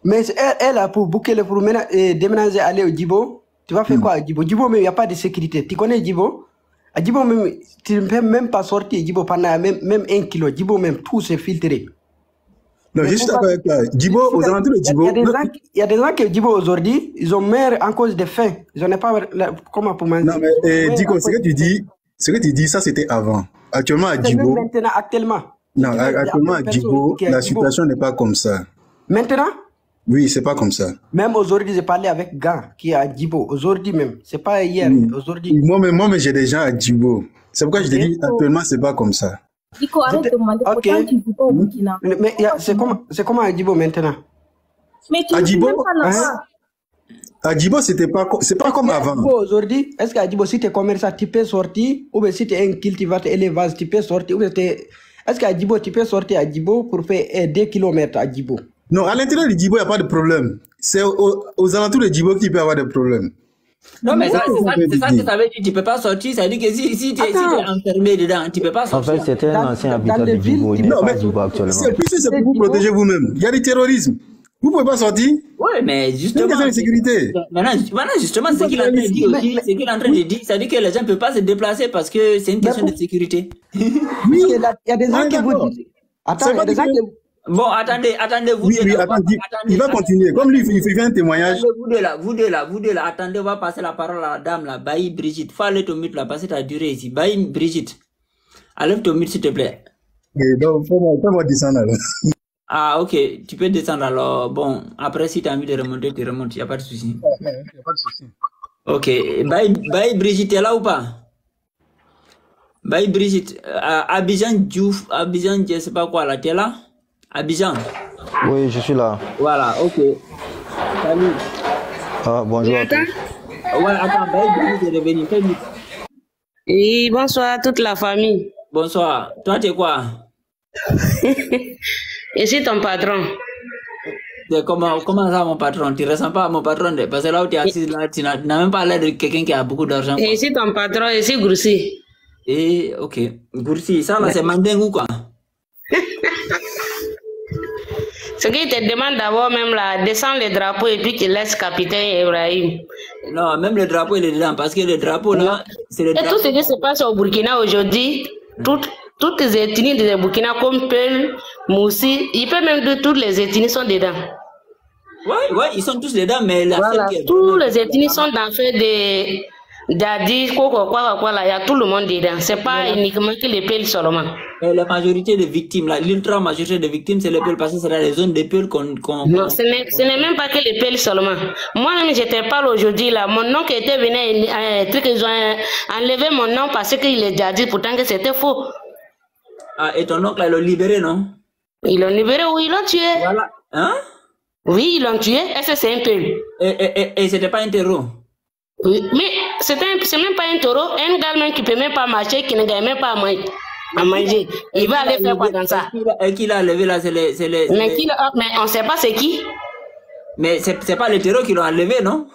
Mais elle a pour bouclier, pour déménager, aller au Djibo. Tu vas faire quoi à Djibo? Djibo, même, il n'y a pas de sécurité. Tu connais Djibo? À Djibo, même, tu ne peux même pas sortir Djibo pendant même 1 kilo. Djibo, même, tout s'est filtré. Non, je suis d'accord avec toi. Djibo, aux alentours de Djibo. Il y a des gens qui Djibo aujourd'hui, ils ont meurt en cause de faim. Ils n'ont pas. Comment pour manger? Non, mais Diko, ce que tu dis, ça c'était avant. Actuellement à Djibo. Maintenant, actuellement. Non, actuellement à Djibo, la situation n'est pas comme ça. Maintenant? Oui, c'est pas comme ça. Même aujourd'hui, j'ai parlé avec Gan qui est à Djibo. Aujourd'hui même, c'est pas hier. Aujourd'hui. Moi, j'ai des gens à Djibo. C'est pourquoi je te dis actuellement, c'est pas comme ça. Diko, arrête de demander pourquoi tu ne vis pas au Burkina. Mais c'est comment à Djibo maintenant? Mais tu ne vis même pas là-bas. À Djibo, c'est pas comme avant. Aujourd'hui, est-ce qu'à Djibo, si tu es commerçant, tu peux sortir, ou bien si tu es un cultivateur élevage, tu peux sortir, ou bien est-ce qu'à Djibo, tu peux sortir à Djibo pour faire 2 km à Djibo? Non, à l'intérieur de Djibo, il n'y a pas de problème. C'est aux alentours de Djibo qu'il peut y avoir des problèmes. Non, mais ça, c'est ça que ça veut dire. Tu ne peux pas sortir. Ça veut dire que si tu es enfermé dedans, tu ne peux pas sortir. En fait, c'était un ancien habitant de Djibo. Il n'est pas à Djibo actuellement. C'est pour vous protéger vous-même. Il y a du terrorisme. Vous pouvez pas sortir? Oui, mais justement. C'est une question de sécurité. Maintenant, justement, ce qu'il est en train de dire aussi, ce qu'il est en train de dire, ça dit que les gens ne peuvent pas se déplacer parce que c'est une question de sécurité. Oui, il y a des gens qui vous disent. Attends, il y a des gens qui. Bon, attendez, vous oui, deux là. Attendez, il va continuer. Comme lui, il fait un témoignage. Vous deux là, attendez, on va passer la parole à la dame là, Baï Brigitte. Faut aller au mute là, parce que t'as duré ici. Baï Brigitte, enlève ton mute s'il te plaît. Et donc, faut descendre alors. Ah, ok, tu peux descendre alors. Bon, après, si tu as envie de remonter, tu remontes, il n'y a pas de souci. Il n'y a pas de souci. Ok, Baï Brigitte, t'es là ou pas? Baï Brigitte, Abidjan Diouf, Abidjan, je sais pas quoi là, t'es là? Abidjan. Oui, je suis là. Voilà, ok. Salut. Ah, bonjour à tous. Ouais, attends, Baï Brigitte est revenu. Oui, bonsoir à toute la famille. Bonsoir. Toi, t'es quoi? Je suis ton patron. Comment ça, mon patron? Tu ne ressens pas à mon patron? Parce que là où tu es assis, là, tu n'as même pas l'air de quelqu'un qui a beaucoup d'argent. Je suis ton patron, je suis Goursi. Et ok. Goursi, ça là, c'est mandingue ou quoi? Ce qui te demande d'abord même là, descends le drapeau et puis tu laisses capitaine Ibrahim. Non, même le drapeau il est dedans parce que le drapeau là, c'est le drapeau. Et tout ce qui se passe au Burkina aujourd'hui, toutes les ethnies du Burkina comme Peul, Moussi, il peut même dire toutes les ethnies sont dedans. Ouais, ils sont tous dedans, mais la voilà, tous les ethnies sont dans fait des Dadi, quoi là, il y a tout le monde dedans. C'est pas uniquement que les Peuls seulement. Et la majorité des victimes, l'ultra majorité des victimes, c'est les Peuls parce que c'est dans les zones des Peuls qu'on. Non, ce n'est même pas que les Peuls seulement. Moi-même, je te parle aujourd'hui là. Mon nom qui était venu, ils ont enlevé mon nom parce qu'il est Dadi, pourtant que c'était faux. Ah, et ton oncle, ils l'ont libéré, non? Ils l'ont libéré ou ils l'ont tué? Voilà. Hein? Oui, ils l'ont tué. Est-ce que c'est un Peul? Et c'était pas un terreau? Oui, mais c'est même pas un taureau, un gars même qui peut même pas marcher, qui ne gagne même pas à manger. Il va aller faire quoi dans ça? Et qui l'a enlevé là, c'est les... Mais on sait pas c'est qui. Mais c'est pas les terreaux qui l'ont enlevé, non?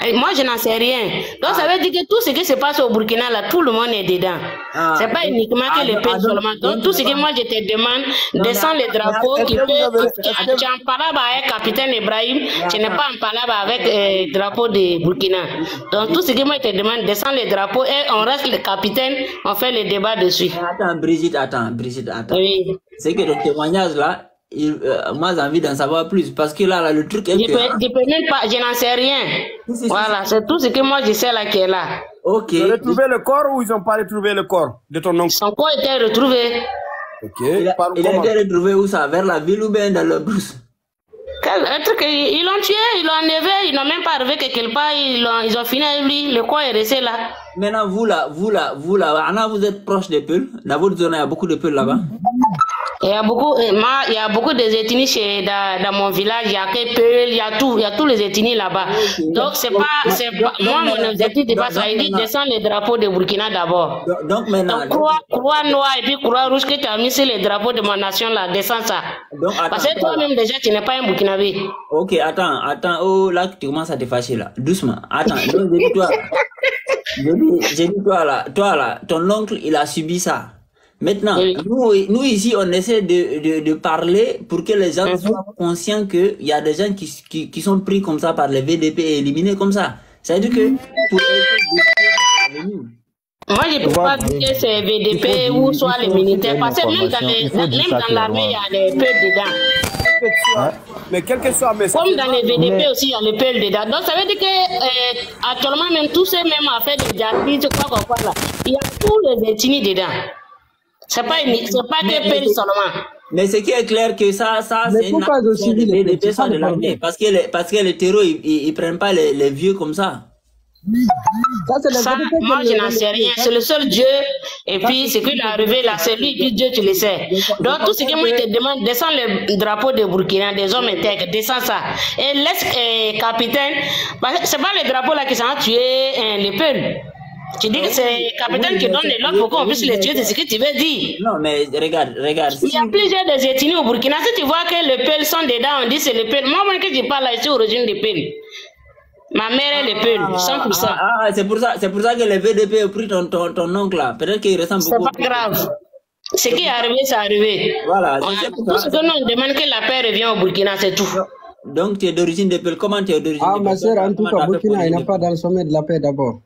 Et moi, je n'en sais rien. Donc, ça veut dire que tout ce qui se passe au Burkina, là, tout le monde est dedans. C'est pas uniquement que les Peuls seulement. Donc, tout ce que moi, je te demande, descends les drapeaux qui peut... Tu es en palabre avec capitaine Ibrahim, tu n'es pas en palabre avec le drapeau de Burkina. Donc, tout ce que moi, je te demande, descends les drapeaux et on reste le capitaine, on fait le débat dessus. Attends, Brigitte. Oui. C'est que le témoignage, là, moi j'ai envie d'en savoir plus parce que là le truc est je peux même pas, je n'en sais rien. Voilà, c'est tout ce que moi je sais là qui est là. Ok. Ils ont retrouvé le corps ou ils n'ont pas retrouvé le corps de ton oncle? Son corps était retrouvé. Ok. Il a été retrouvé où ça? Vers la ville ou bien dans le brousse? Ils l'ont tué, ils l'ont enlevé, ils n'ont même pas arrivé quelque part, ils ont fini avec lui, le corps est resté là. Maintenant vous là, Anna, vous êtes proche des Peuls, dans votre zone il y a beaucoup de Peuls là-bas? Il y a beaucoup de ethnies dans mon village, il y a que Peuls, il y a tous les ethnies là-bas. Donc c'est pas moi mon objectif de base, il descend les drapeaux de Burkina d'abord. Donc maintenant croix noire et puis croix rouge que tu as mis sur les drapeaux de ma nation là, descends ça. Donc, parce que toi-même déjà tu n'es pas un Burkinabé. Ok, attends, oh là tu commences à te fâcher là, doucement. Attends, j'ai dit toi là, ton oncle il a subi ça. Maintenant, nous ici, on essaie de parler pour que les gens soient conscients qu'il y a des gens qui sont pris comme ça par les VDP et éliminés comme ça. C'est-à-dire que pour moi, je ne peux pas dire que c'est VDP ou soit les militaires, parce que même dans l'armée, il y a les Peuls dedans. Mais quel que soit comme dans les VDP aussi, il y a les Peuls dedans. Donc, ça veut dire que actuellement, même tous ces mêmes affaires de dialyse, quoi là, il y a tous les ethnies dedans. C'est pas que Peuls seulement. Mais ce qui est clair que ça c'est une action des personnes de l'armée. Parce que les terreaux, ils prennent pas les vieux comme ça. Ça, moi je n'en sais rien, c'est le seul Dieu, et puis ce qui est arrivé là, c'est lui, et puis Dieu tu le sais. Donc tout ce que moi je te demande, descends le drapeau de Burkina, des hommes intègres, descends ça, et laisse capitaine, c'est pas le drapeau là qui s'en a tué les Peuls. Tu dis que c'est le capitaine qui donne les lots pour qu'on puisse les tuer, c'est ce que tu veux dire. Non mais regarde. Il y a plusieurs des ethnies au Burkina, si tu vois que les Peuls sont dedans, on dit c'est les Peuls. Moi que je parle là, je suis origine des Peuls. Ma mère est les Peuls, 100%. C'est pour ça que les VDP ont pris ton oncle là. Peut-être qu'il ressemble beaucoup. C'est pas grave. Ce qui est arrivé, c'est arrivé. Voilà. Tout ce que nous demandons, que la paix revienne au Burkina, c'est tout. Donc tu es d'origine de Peul. Comment tu es d'origine de Peul? Ma soeur, en tout cas, Burkina, il n'est pas dans le sommet de la paix d'abord.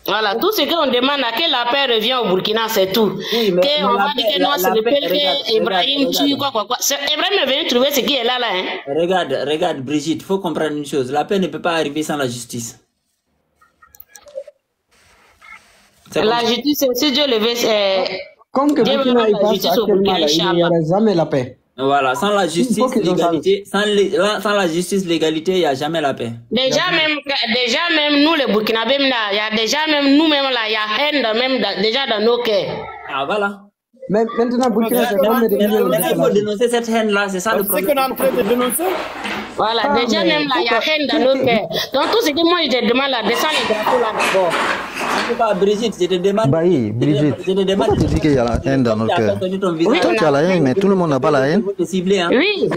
Voilà, tout ce qu'on demande à que la paix revient au Burkina, c'est tout. Oui, mais on va dire que non, c'est le Peul que Ibrahim tue, quoi. Ibrahim est venu trouver ce qui est là, hein. Regarde, Brigitte, il faut comprendre une chose. La paix ne peut pas arriver sans la justice. La justice, si Dieu le veut, comme que Burkina, il passe actuellement, il n'y aura jamais la paix. Voilà, sans la justice, l'égalité, sans la justice, l'égalité, il n'y a jamais la paix. Déjà même nous, les Burkinabés, là, il y a déjà même nous-mêmes là, il y a haine déjà dans nos cœurs. Ah voilà. Mais maintenant, Burkina, c'est jamais il faut dénoncer cette haine-là, c'est ça le problème. C'est qu'on est en train de dénoncer. Voilà, déjà même là, il y a haine dans nos cœurs. Donc tout ce que moi je te demande là, descends les drapeaux là d'abord. En tout cas, Brigitte, je te demande. Brigitte, pourquoi tu dis qu'il y a la haine dans nos cœurs? Oui, toi tu as la haine, mais tout le monde n'a pas la haine. Oui.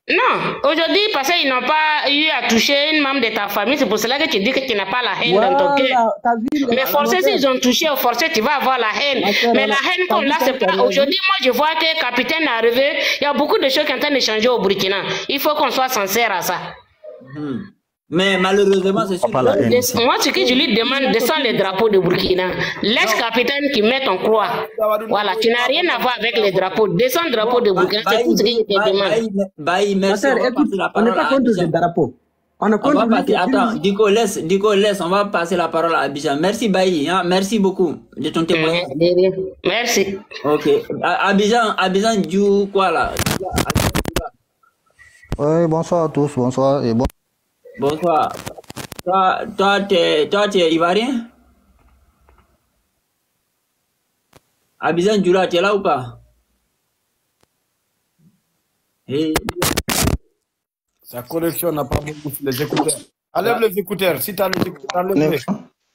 Non, aujourd'hui, parce qu'ils n'ont pas eu à toucher une membre de ta famille, c'est pour cela que tu dis que tu n'as pas la haine dans ton cœur. Mais forcés, s'ils ont touché au forcé, tu vas avoir la haine. Mais la haine comme là, c'est pas. Aujourd'hui, moi, je vois que le capitaine est arrivé. Il y a beaucoup de choses qui sont en train de changer au Burkina. Il faut qu'on soit sincère à ça. Mais malheureusement, c'est sûr. Moi, ce que je lui demande, descends les drapeaux de Burkina. Laisse capitaine qui met ton croix. Voilà, tu n'as rien à voir avec les drapeaux. Descends le drapeau de Burkina, c'est tout ce que je te demande. Merci. On n'est pas contre les drapeaux. On est contre. Attends, Diko, laisse, on va passer la parole à Abidjan. Merci Bailly, hein, merci beaucoup de ton témoignage. Merci. Ok. Abidjan, du quoi là? Oui, bonsoir à tous, bonsoir et bon. Bonsoir. Toi, tu es ivoirien? Abidjan Djoula, tu es là ou pas? Hey. Sa connexion n'a pas beaucoup les écouteurs. Enlève les écouteurs, si tu as les écouteurs, enlève-les.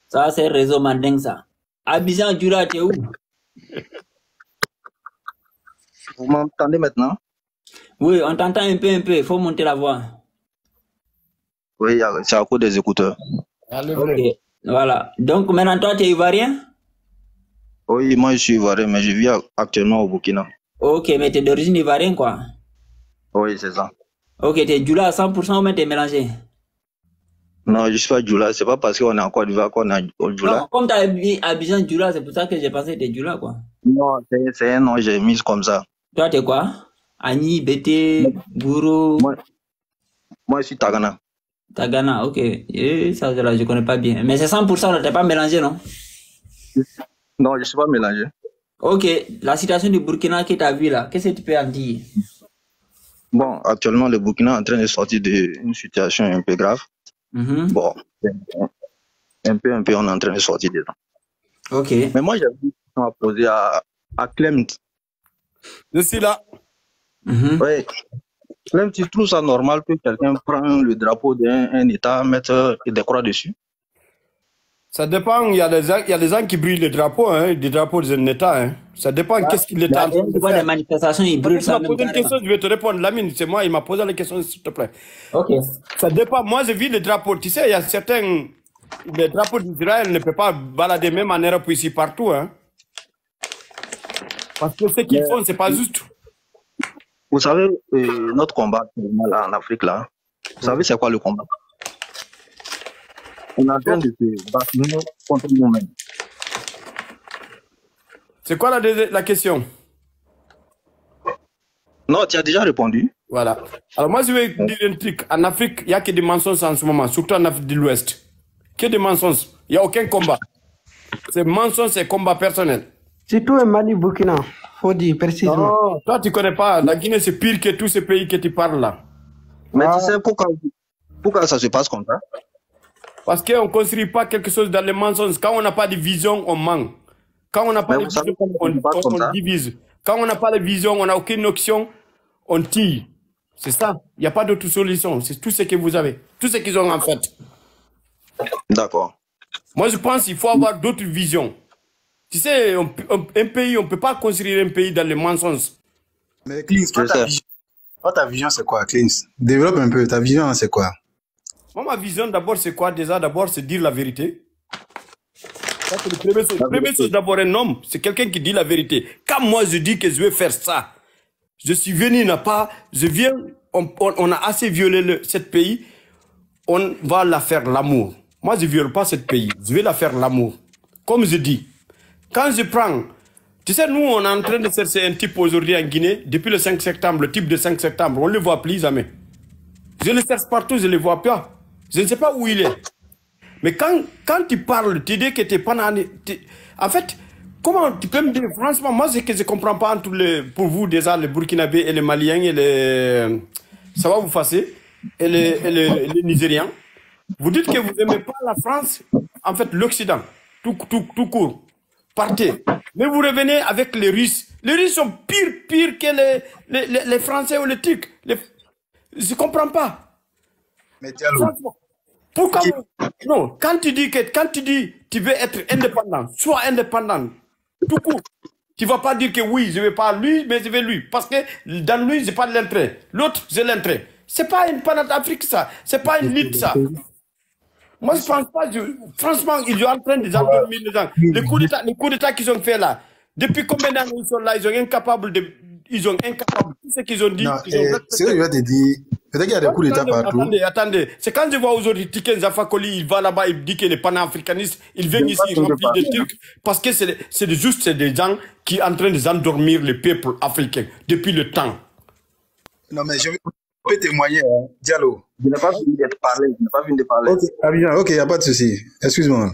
Ça, c'est réseau Mandeng, ça. Abidjan Djoula, tu es où? Vous m'entendez maintenant? Oui, on t'entend un peu, il faut monter la voix. Oui, c'est à cause des écouteurs. Ok, voilà. Donc maintenant, toi, tu es ivoirien? Oui, moi je suis ivoirien, mais je vis actuellement au Burkina. Ok, mais tu es d'origine ivoirienne, quoi? Oui, c'est ça. Ok, tu es Djoula à 100% ou même tu es mélangé? Non, je suis pas Djoula, c'est pas parce qu'on est en Côte d'Ivoire qu'on a Djoula. Non, comme tu as dit Abidjan Djoula, c'est pour ça que j'ai pensé que tu es Djoula, quoi. Non, c'est un nom, j'ai mis comme ça. Toi, tu es quoi? Ani, Bété, Gourou? Moi, je suis Tagana. Tagana, ok. Ça, je connais pas bien. Mais c'est 100%, tu n'es pas mélangé, non? Non, je ne suis pas mélangé. Ok, la situation du Burkina que tu as vue là, qu'est-ce que tu peux en dire? Bon, actuellement, le Burkina est en train de sortir d'une situation un peu grave. Bon, un peu, on est en train de sortir dedans. Ok. Mais moi, j'ai une question à poser à Clem. Je suis là. Oui. Clem, tu trouves ça normal que quelqu'un prenne le drapeau d'un État, mette des croix dessus? Ça dépend, il y a des gens qui brûlent les drapeaux, hein, des drapeaux d'un État. Hein. Ça dépend qu'est-ce qu'il est en train de faire. Des manifestations, ils brûlent ça. Tu m'as posé une question, je vais te répondre. Lamine, c'est moi, il m'a posé la question, s'il te plaît. Ok. Ça dépend. Moi, je vis les drapeaux. Tu sais, il y a certains... Les drapeaux d'Israël ne peuvent pas balader même en Europe ici, partout. Hein. Parce que ce qu'ils font, c'est pas juste. Vous savez, notre combat là, en Afrique, là, vous savez c'est quoi le combat? On est en train de se battre contre nous-mêmes. C'est quoi la question? Non, tu as déjà répondu. Voilà. Alors moi, je vais dire un truc. En Afrique, il n'y a que des mensonges en ce moment, surtout en Afrique de l'Ouest. Que des mensonges. Il n'y a aucun combat. C'est mensonge, c'est combat personnel. Surtout un Mali, Burkina. Faut dire précisément. Non, toi, tu ne connais pas. La Guinée, c'est pire que tous ces pays que tu parles là. Mais tu sais pourquoi ça se passe comme ça? Parce qu'on ne construit pas quelque chose dans les mensonges. Quand on n'a pas de vision, on manque. Quand on n'a pas de vision, on divise. Quand on n'a pas de vision, on n'a aucune option, on tire. C'est ça. Il n'y a pas d'autre solution. C'est tout ce que vous avez. Tout ce qu'ils ont en fait. D'accord. Moi, je pense qu'il faut avoir d'autres visions. Tu sais, un pays, on ne peut pas construire un pays dans les mensonges. Mais Clins, ta vision, c'est quoi, Clins? Développe un peu. Ta vision, c'est quoi? Moi, ma vision, d'abord, c'est quoi? Déjà, d'abord, c'est dire la vérité. Ça, c'est la première chose, d'abord, un homme, c'est quelqu'un qui dit la vérité. Quand moi, je dis que je vais faire ça, je suis venu, je viens, on a assez violé cette pays, on va la faire l'amour. Moi, je ne viole pas cette pays, je vais la faire l'amour. Comme je dis, quand je prends... Tu sais, nous, on est en train de chercher un type aujourd'hui en Guinée, depuis le 5 septembre, le type de 5 septembre, on ne le voit plus jamais. Je le cherche partout, je ne le vois pas. Je ne sais pas où il est. Mais quand tu parles, tu dis que tu n'es pas... En fait, comment tu peux me dire, franchement, moi, c'est que je ne comprends pas pour vous, déjà, les Burkinabés et les Maliens et les... Ça va vous passer, et les Nigérians. Vous dites que vous n'aimez pas la France, en fait, l'Occident, tout court. Partez. Mais vous revenez avec les Russes. Les Russes sont pires que les Français ou les Turcs. Je ne comprends pas. Mais Diallo. Pourquoi non, quand tu dis tu veux être indépendant, sois indépendant, tout court. Tu ne vas pas dire que oui, je ne veux pas lui, mais je veux lui. Parce que dans lui, je n'ai pas l'entrée. L'autre, j'ai l'entrée. Ce n'est pas une panafrique, ça. Ce n'est pas une lutte, ça. Moi, je ne pense pas. Franchement, ils sont en train de endormir les gens. Les coups d'État qu'ils ont fait là, depuis combien d'années ils sont là, ils sont incapables. Tout ce qu'ils ont dit. Non, c'est ce que je vais te dire. Peut-être qu'il y a des coups d'État partout. Attendez. C'est quand je vois aujourd'hui Tiken Zafakoli, il va là-bas, il dit qu'il est panafricaniste, il vient ici, il remplit des trucs. Parce que c'est juste des gens qui sont en train d'endormir le peuple africain depuis le temps. Non, mais je vais témoigner, hein. Diallo. Je n'ai pas fini de parler. Ok, Abidjan, ok, il n'y a pas de souci. Excuse-moi.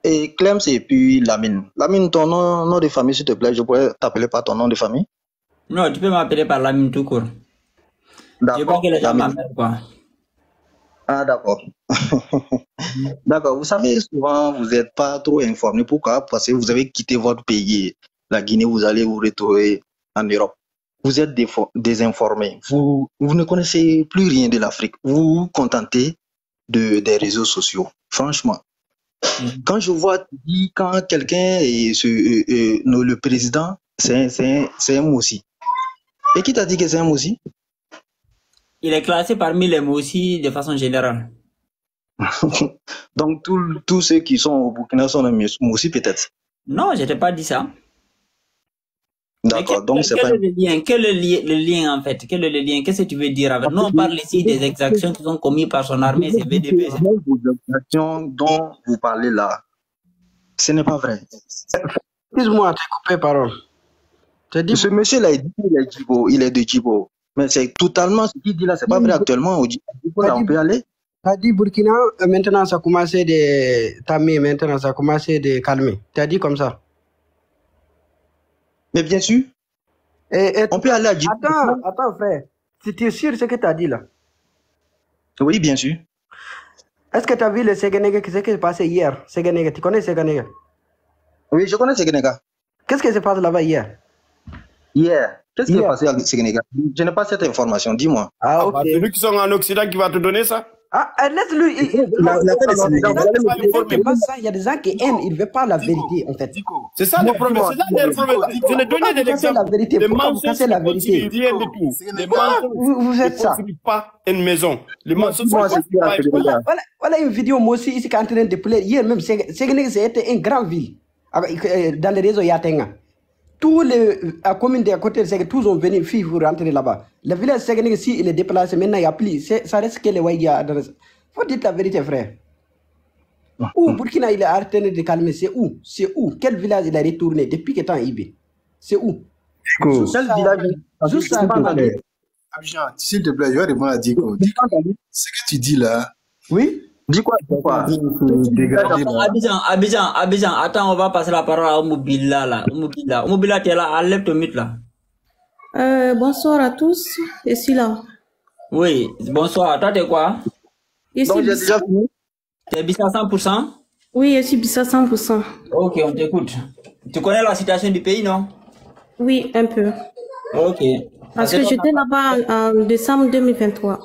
Et Clem, et puis Lamine. Lamine, ton nom de famille, s'il te plaît, je pourrais t'appeler par ton nom de famille? Non, tu peux m'appeler par Lamine tout court. Je vois que les gens m'appellent quoi. Ah, d'accord. D'accord. Vous savez, souvent, vous n'êtes pas trop informé. Pourquoi? Parce que vous avez quitté votre pays, la Guinée, vous allez vous retrouver en Europe. Vous êtes désinformé. Vous ne connaissez plus rien de l'Afrique. Vous vous contentez des réseaux sociaux. Franchement. Quand je vois, quand quelqu'un est le président, c'est un Moussi. Et qui t'a dit que c'est un Moussi? Il est classé parmi les Moussi de façon générale. Donc tous ceux qui sont au Burkina sont des Moussi peut-être? Non, je t'ai pas dit ça. D'accord, donc c'est pas... Quel est le lien en fait? Quel est le lien? Qu'est-ce que tu veux dire avec? Nous on parle ici des exactions qui sont commises par son armée, c'est VDP. Les exactions dont vous parlez là, ce n'est pas vrai. Excuse-moi, tu as coupé parole. Ce monsieur-là, il est de Djibo. Mais c'est totalement ce qu'il dit là, c'est pas vrai actuellement. On peut aller. Tu as dit Burkina, maintenant ça a commencé de tamer, maintenant ça a commencé de calmer. Tu as dit comme ça. Mais bien sûr. On peut aller à Djibo. Attends frère. Tu es sûr de ce que tu as dit là? Oui, bien sûr. Est-ce que tu as vu le Séguénéga qui s'est passé hier? Séguénéga, tu connais Séguénéga? Oui, je connais Séguénéga. Qu'est-ce qui s'est passé là-bas hier? Hier. Qu'est-ce qui est passé avec Séguénéga? Je n'ai pas cette information, dis-moi. Ah, ok. C'est lui qui sont en Occident qui va te donner ça? Ah, laisse-lui. Il y a des gens qui aiment, ils ne veulent pas la vérité, en fait. C'est ça le problème. C'est là le problème. Je l'ai donné des exemples. Les mensonges ne construisent rien du tout. Les mensonges ne construisent pas une maison. Les mensonges ne construisent pas une maison. Voilà une vidéo, moi aussi, ici, qui est en train de plaire. Hier même, Séguénéga, c'était une grande ville. Dans les réseaux Yatenga. Tous les communes d'à côté de Séguénéga, tous ont venu, filles, pour rentrer là-bas. Le village Séguénéga, si il est déplacé, maintenant il n'y a plus. Ça reste que les Waïga. Il faut dire la vérité, frère. Où Burkina, il est arrêté de calmer, c'est où? C'est où? Quel village il a retourné? Depuis quel temps il est? C'est où? Quel village? Juste ça. Abidjan, s'il te plaît, je vais répondre à Diko. Ce que tu dis là. Oui? Dis quoi? Abidjan, attends, on va passer la parole à Oumobila là. Oumobila, tu es là, enlève ton mythe là. Bonsoir à tous, je suis là. Oui, bonsoir. Toi, t'es quoi? Je suis Bissa. T'es Bissa 100%? Oui, je suis Bissa 100%. Ok, on t'écoute. Tu connais la situation du pays, non? Oui, un peu. Ok. Parce que j'étais là-bas en décembre 2023.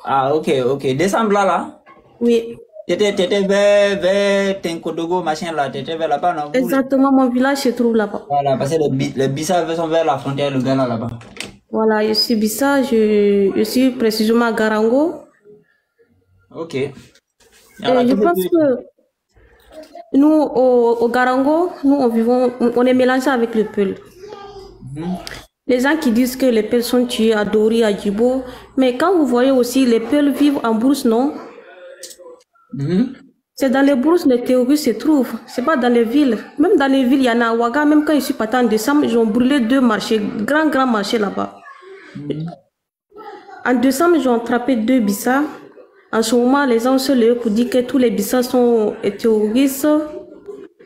Ah, ok. Décembre là? Oui. T'étais vers Tenkodogo, machin là, t'étais vers là-bas, non? Exactement, mon village se trouve là-bas. Voilà, parce que les Bissa sont vers la frontière de Ghana là-bas. Voilà, je suis Bissa, je suis précisément à Garango. Ok. Je pense que nous, au Garango, nous on est mélangés avec le Peul. Les gens qui disent que les Peuls sont tués à Dori, à Djibo, mais quand vous voyez aussi les Peuls vivent en brousse, non? C'est dans les brousses les terroristes se trouvent, c'est pas dans les villes. Même dans les villes, il y en a à Ouaga, même quand je suis parti en décembre, ils ont brûlé 2 marchés, grands marchés là-bas. En décembre, ils ont attrapé 2 Bissa. En ce moment, les gens se lèvent pour dire que tous les Bissa sont terroristes.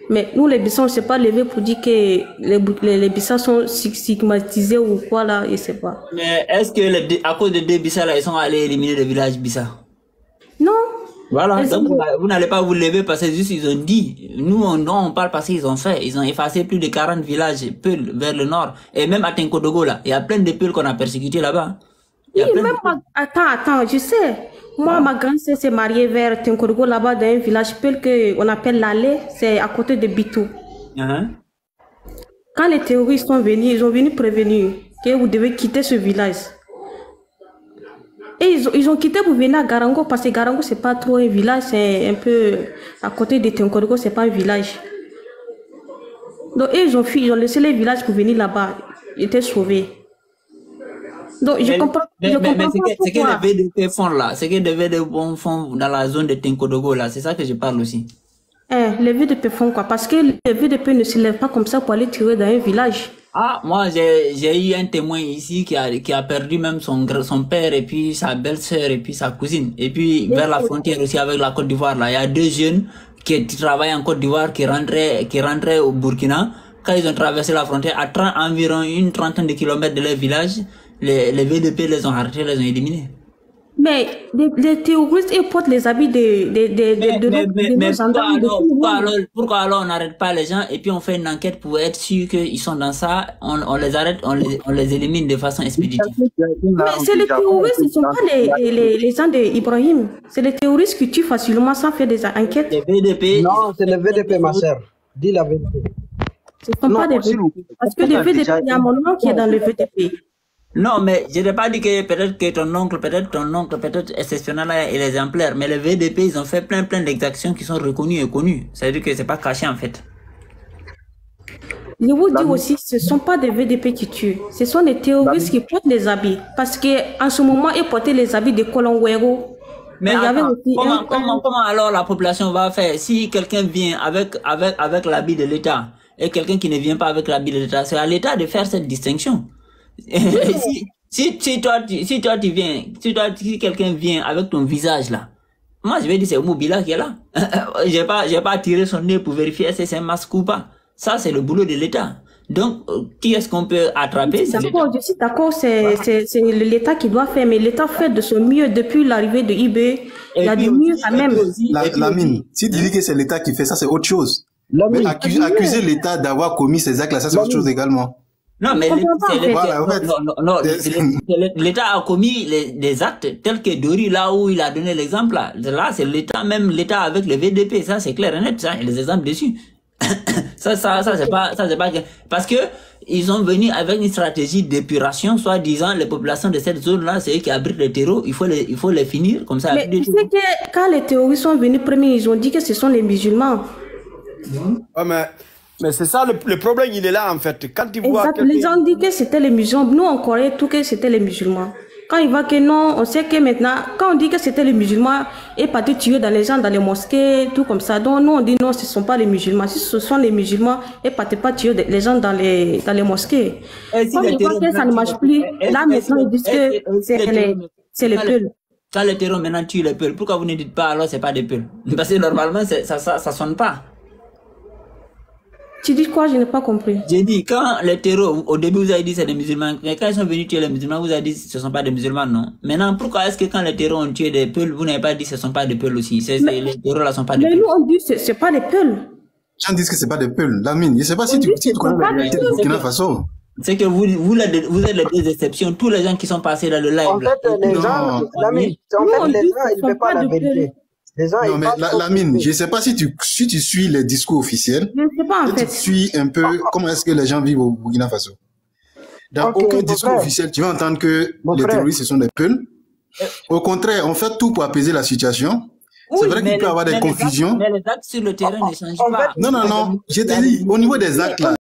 Mais nous, les Bissa, on ne s'est pas levé pour dire que les Bissa sont stigmatisés ou quoi là, je ne sais pas. Mais est-ce que à cause de 2 Bissa là, ils sont allés éliminer le village Bissa? Non. Voilà, donc vous n'allez pas vous lever parce que juste ils ont dit. Nous, on parle parce qu'ils ont fait. Ils ont effacé plus de 40 villages Peuls vers le nord. Et même à Tenkodogo là, il y a plein de Peuls qu'on a persécutés là-bas. Oui, même attends, je sais. Moi, ma grande-sœur s'est mariée vers Tenkodogo là-bas dans un village Peul qu'on appelle l'Allée, c'est à côté de Bitou. Quand les terroristes sont venus, ils ont venu prévenir que vous devez quitter ce village. Et ils ont quitté pour venir à Garango parce que Garango c'est pas trop un village, c'est un peu à côté de Tenkodogo, c'est pas un village. Donc ils ont fui, ils ont laissé les villages pour venir là-bas, ils étaient sauvés. Donc je comprends. Mais c'est que les VDP font là, c'est que les VDP font dans la zone de Tenkodogo là, c'est ça que je parle aussi. Les VDP font quoi? Parce que les VDP ne se lèvent pas comme ça pour aller tirer dans un village. Ah, moi j'ai eu un témoin ici qui a perdu même son père et puis sa belle-sœur et puis sa cousine. Et puis vers la frontière aussi avec la Côte d'Ivoire là, il y a 2 jeunes qui travaillent en Côte d'Ivoire qui rentraient au Burkina. Quand ils ont traversé la frontière, à environ une trentaine de kilomètres de leur village, les VDP les ont arrêtés, les ont éliminés. Mais les terroristes, ils portent les habits de gendarmes. Pourquoi alors on n'arrête pas les gens et puis on fait une enquête pour être sûr qu'ils sont dans ça, on les arrête, on les élimine de façon expéditive. Mais c'est les terroristes, ce ne sont pas les gens d'Ibrahim. C'est les terroristes qui tuent facilement sans faire des enquêtes. Les VDP. Non, c'est les VDP, ma sœur. Dis la vérité. Ce ne sont pas des VDP. Parce que les VDP, il y a mon nom qui est dans le VDP. Non, mais je n'ai pas dit que peut-être ton oncle, peut-être exceptionnel et l'exemplaire, mais les VDP, ils ont fait plein d'exactions qui sont reconnues et connues. C'est-à-dire que c'est pas caché en fait. Je vous dis aussi, ce ne sont pas des VDP qui tuent, ce sont des terroristes qui portent les habits. Parce qu'en ce moment, ils portaient les habits de Kolonguero. Mais comment alors la population va faire si quelqu'un vient avec l'habit de l'État et quelqu'un qui ne vient pas avec l'habit de l'État? C'est à l'État de faire cette distinction. Si quelqu'un vient avec ton visage là, moi je vais dire c'est Mobila qui est là. j'ai pas tiré son nez pour vérifier si c'est un masque ou pas. Ça c'est le boulot de l'État. Donc qui est-ce qu'on peut attraper? Je suis d'accord, c'est l'État qui doit faire, mais l'État fait de son mieux depuis l'arrivée de IB. Il a du mieux quand même. Lamine, si tu dis que c'est l'État qui fait ça, c'est autre chose. Mais accuser l'État d'avoir commis ces actes là, ça c'est autre chose également. Non, mais l'État a commis des actes tels que Dori, là où il a donné l'exemple. Là, c'est l'État, même l'État avec le VDP. Ça, c'est clair et net. Ça, il y a des exemples dessus. ça, c'est pas, parce que ils sont venus avec une stratégie d'épuration, soi-disant, les populations de cette zone-là, c'est eux qui abritent le terreau. Il faut les finir comme ça. Mais tu sais que quand les terroristes sont venus premiers, ils ont dit que ce sont les musulmans. Mais c'est ça le problème, il est là en fait. Quand tu vois les gens disent que c'était les musulmans. Nous, on croyait tout que c'était les musulmans. Quand ils voient que non, on sait que maintenant, quand on dit que c'était les musulmans, et pas de tuer dans les gens, dans les mosquées, tout comme ça. Donc nous, on dit non, ce ne sont pas les musulmans. Si ce sont les musulmans, et pas tuer les gens dans les mosquées. Quand ils voient que ça ne marche plus, là maintenant, ils disent que c'est les Peuls. Quand les terreaux maintenant tuent les Peuls, pourquoi vous ne dites pas alors c'est pas des Peuls? Parce que normalement, ça sonne pas. Tu dis quoi? Je n'ai pas compris. J'ai dit, quand les terreaux, au début vous avez dit c'est des musulmans, mais quand ils sont venus tuer les musulmans, vous avez dit ce ne sont pas des musulmans, non. Maintenant, pourquoi est-ce que quand les terreaux ont tué des Peuls, vous n'avez pas dit ce ne sont pas des Peuls aussi? Les terreaux là ne sont pas des Peuls. Mais nous on dit ce n'est pas des Peuls. Les gens disent que ce n'est pas des Peuls. Lamine, je ne sais pas si tu connais la réalité de Burkina Faso. C'est que vous êtes les deux exceptions. Tous les gens qui sont passés dans le live. En fait, les gens, Lamine, ils ne font pas la vérité. Non, mais Lamine, je ne sais pas si tu suis les discours officiels. Je ne sais pas en fait. Tu suis un peu comment est-ce que les gens vivent au Burkina Faso. Dans aucun discours officiel, tu vas entendre que les terroristes, ce sont des Peuls. Au contraire, on fait tout pour apaiser la situation. C'est vrai qu'il peut y avoir des confusions. Mais les actes sur le terrain ne changent pas. Non. Je te dis, au niveau des actes là,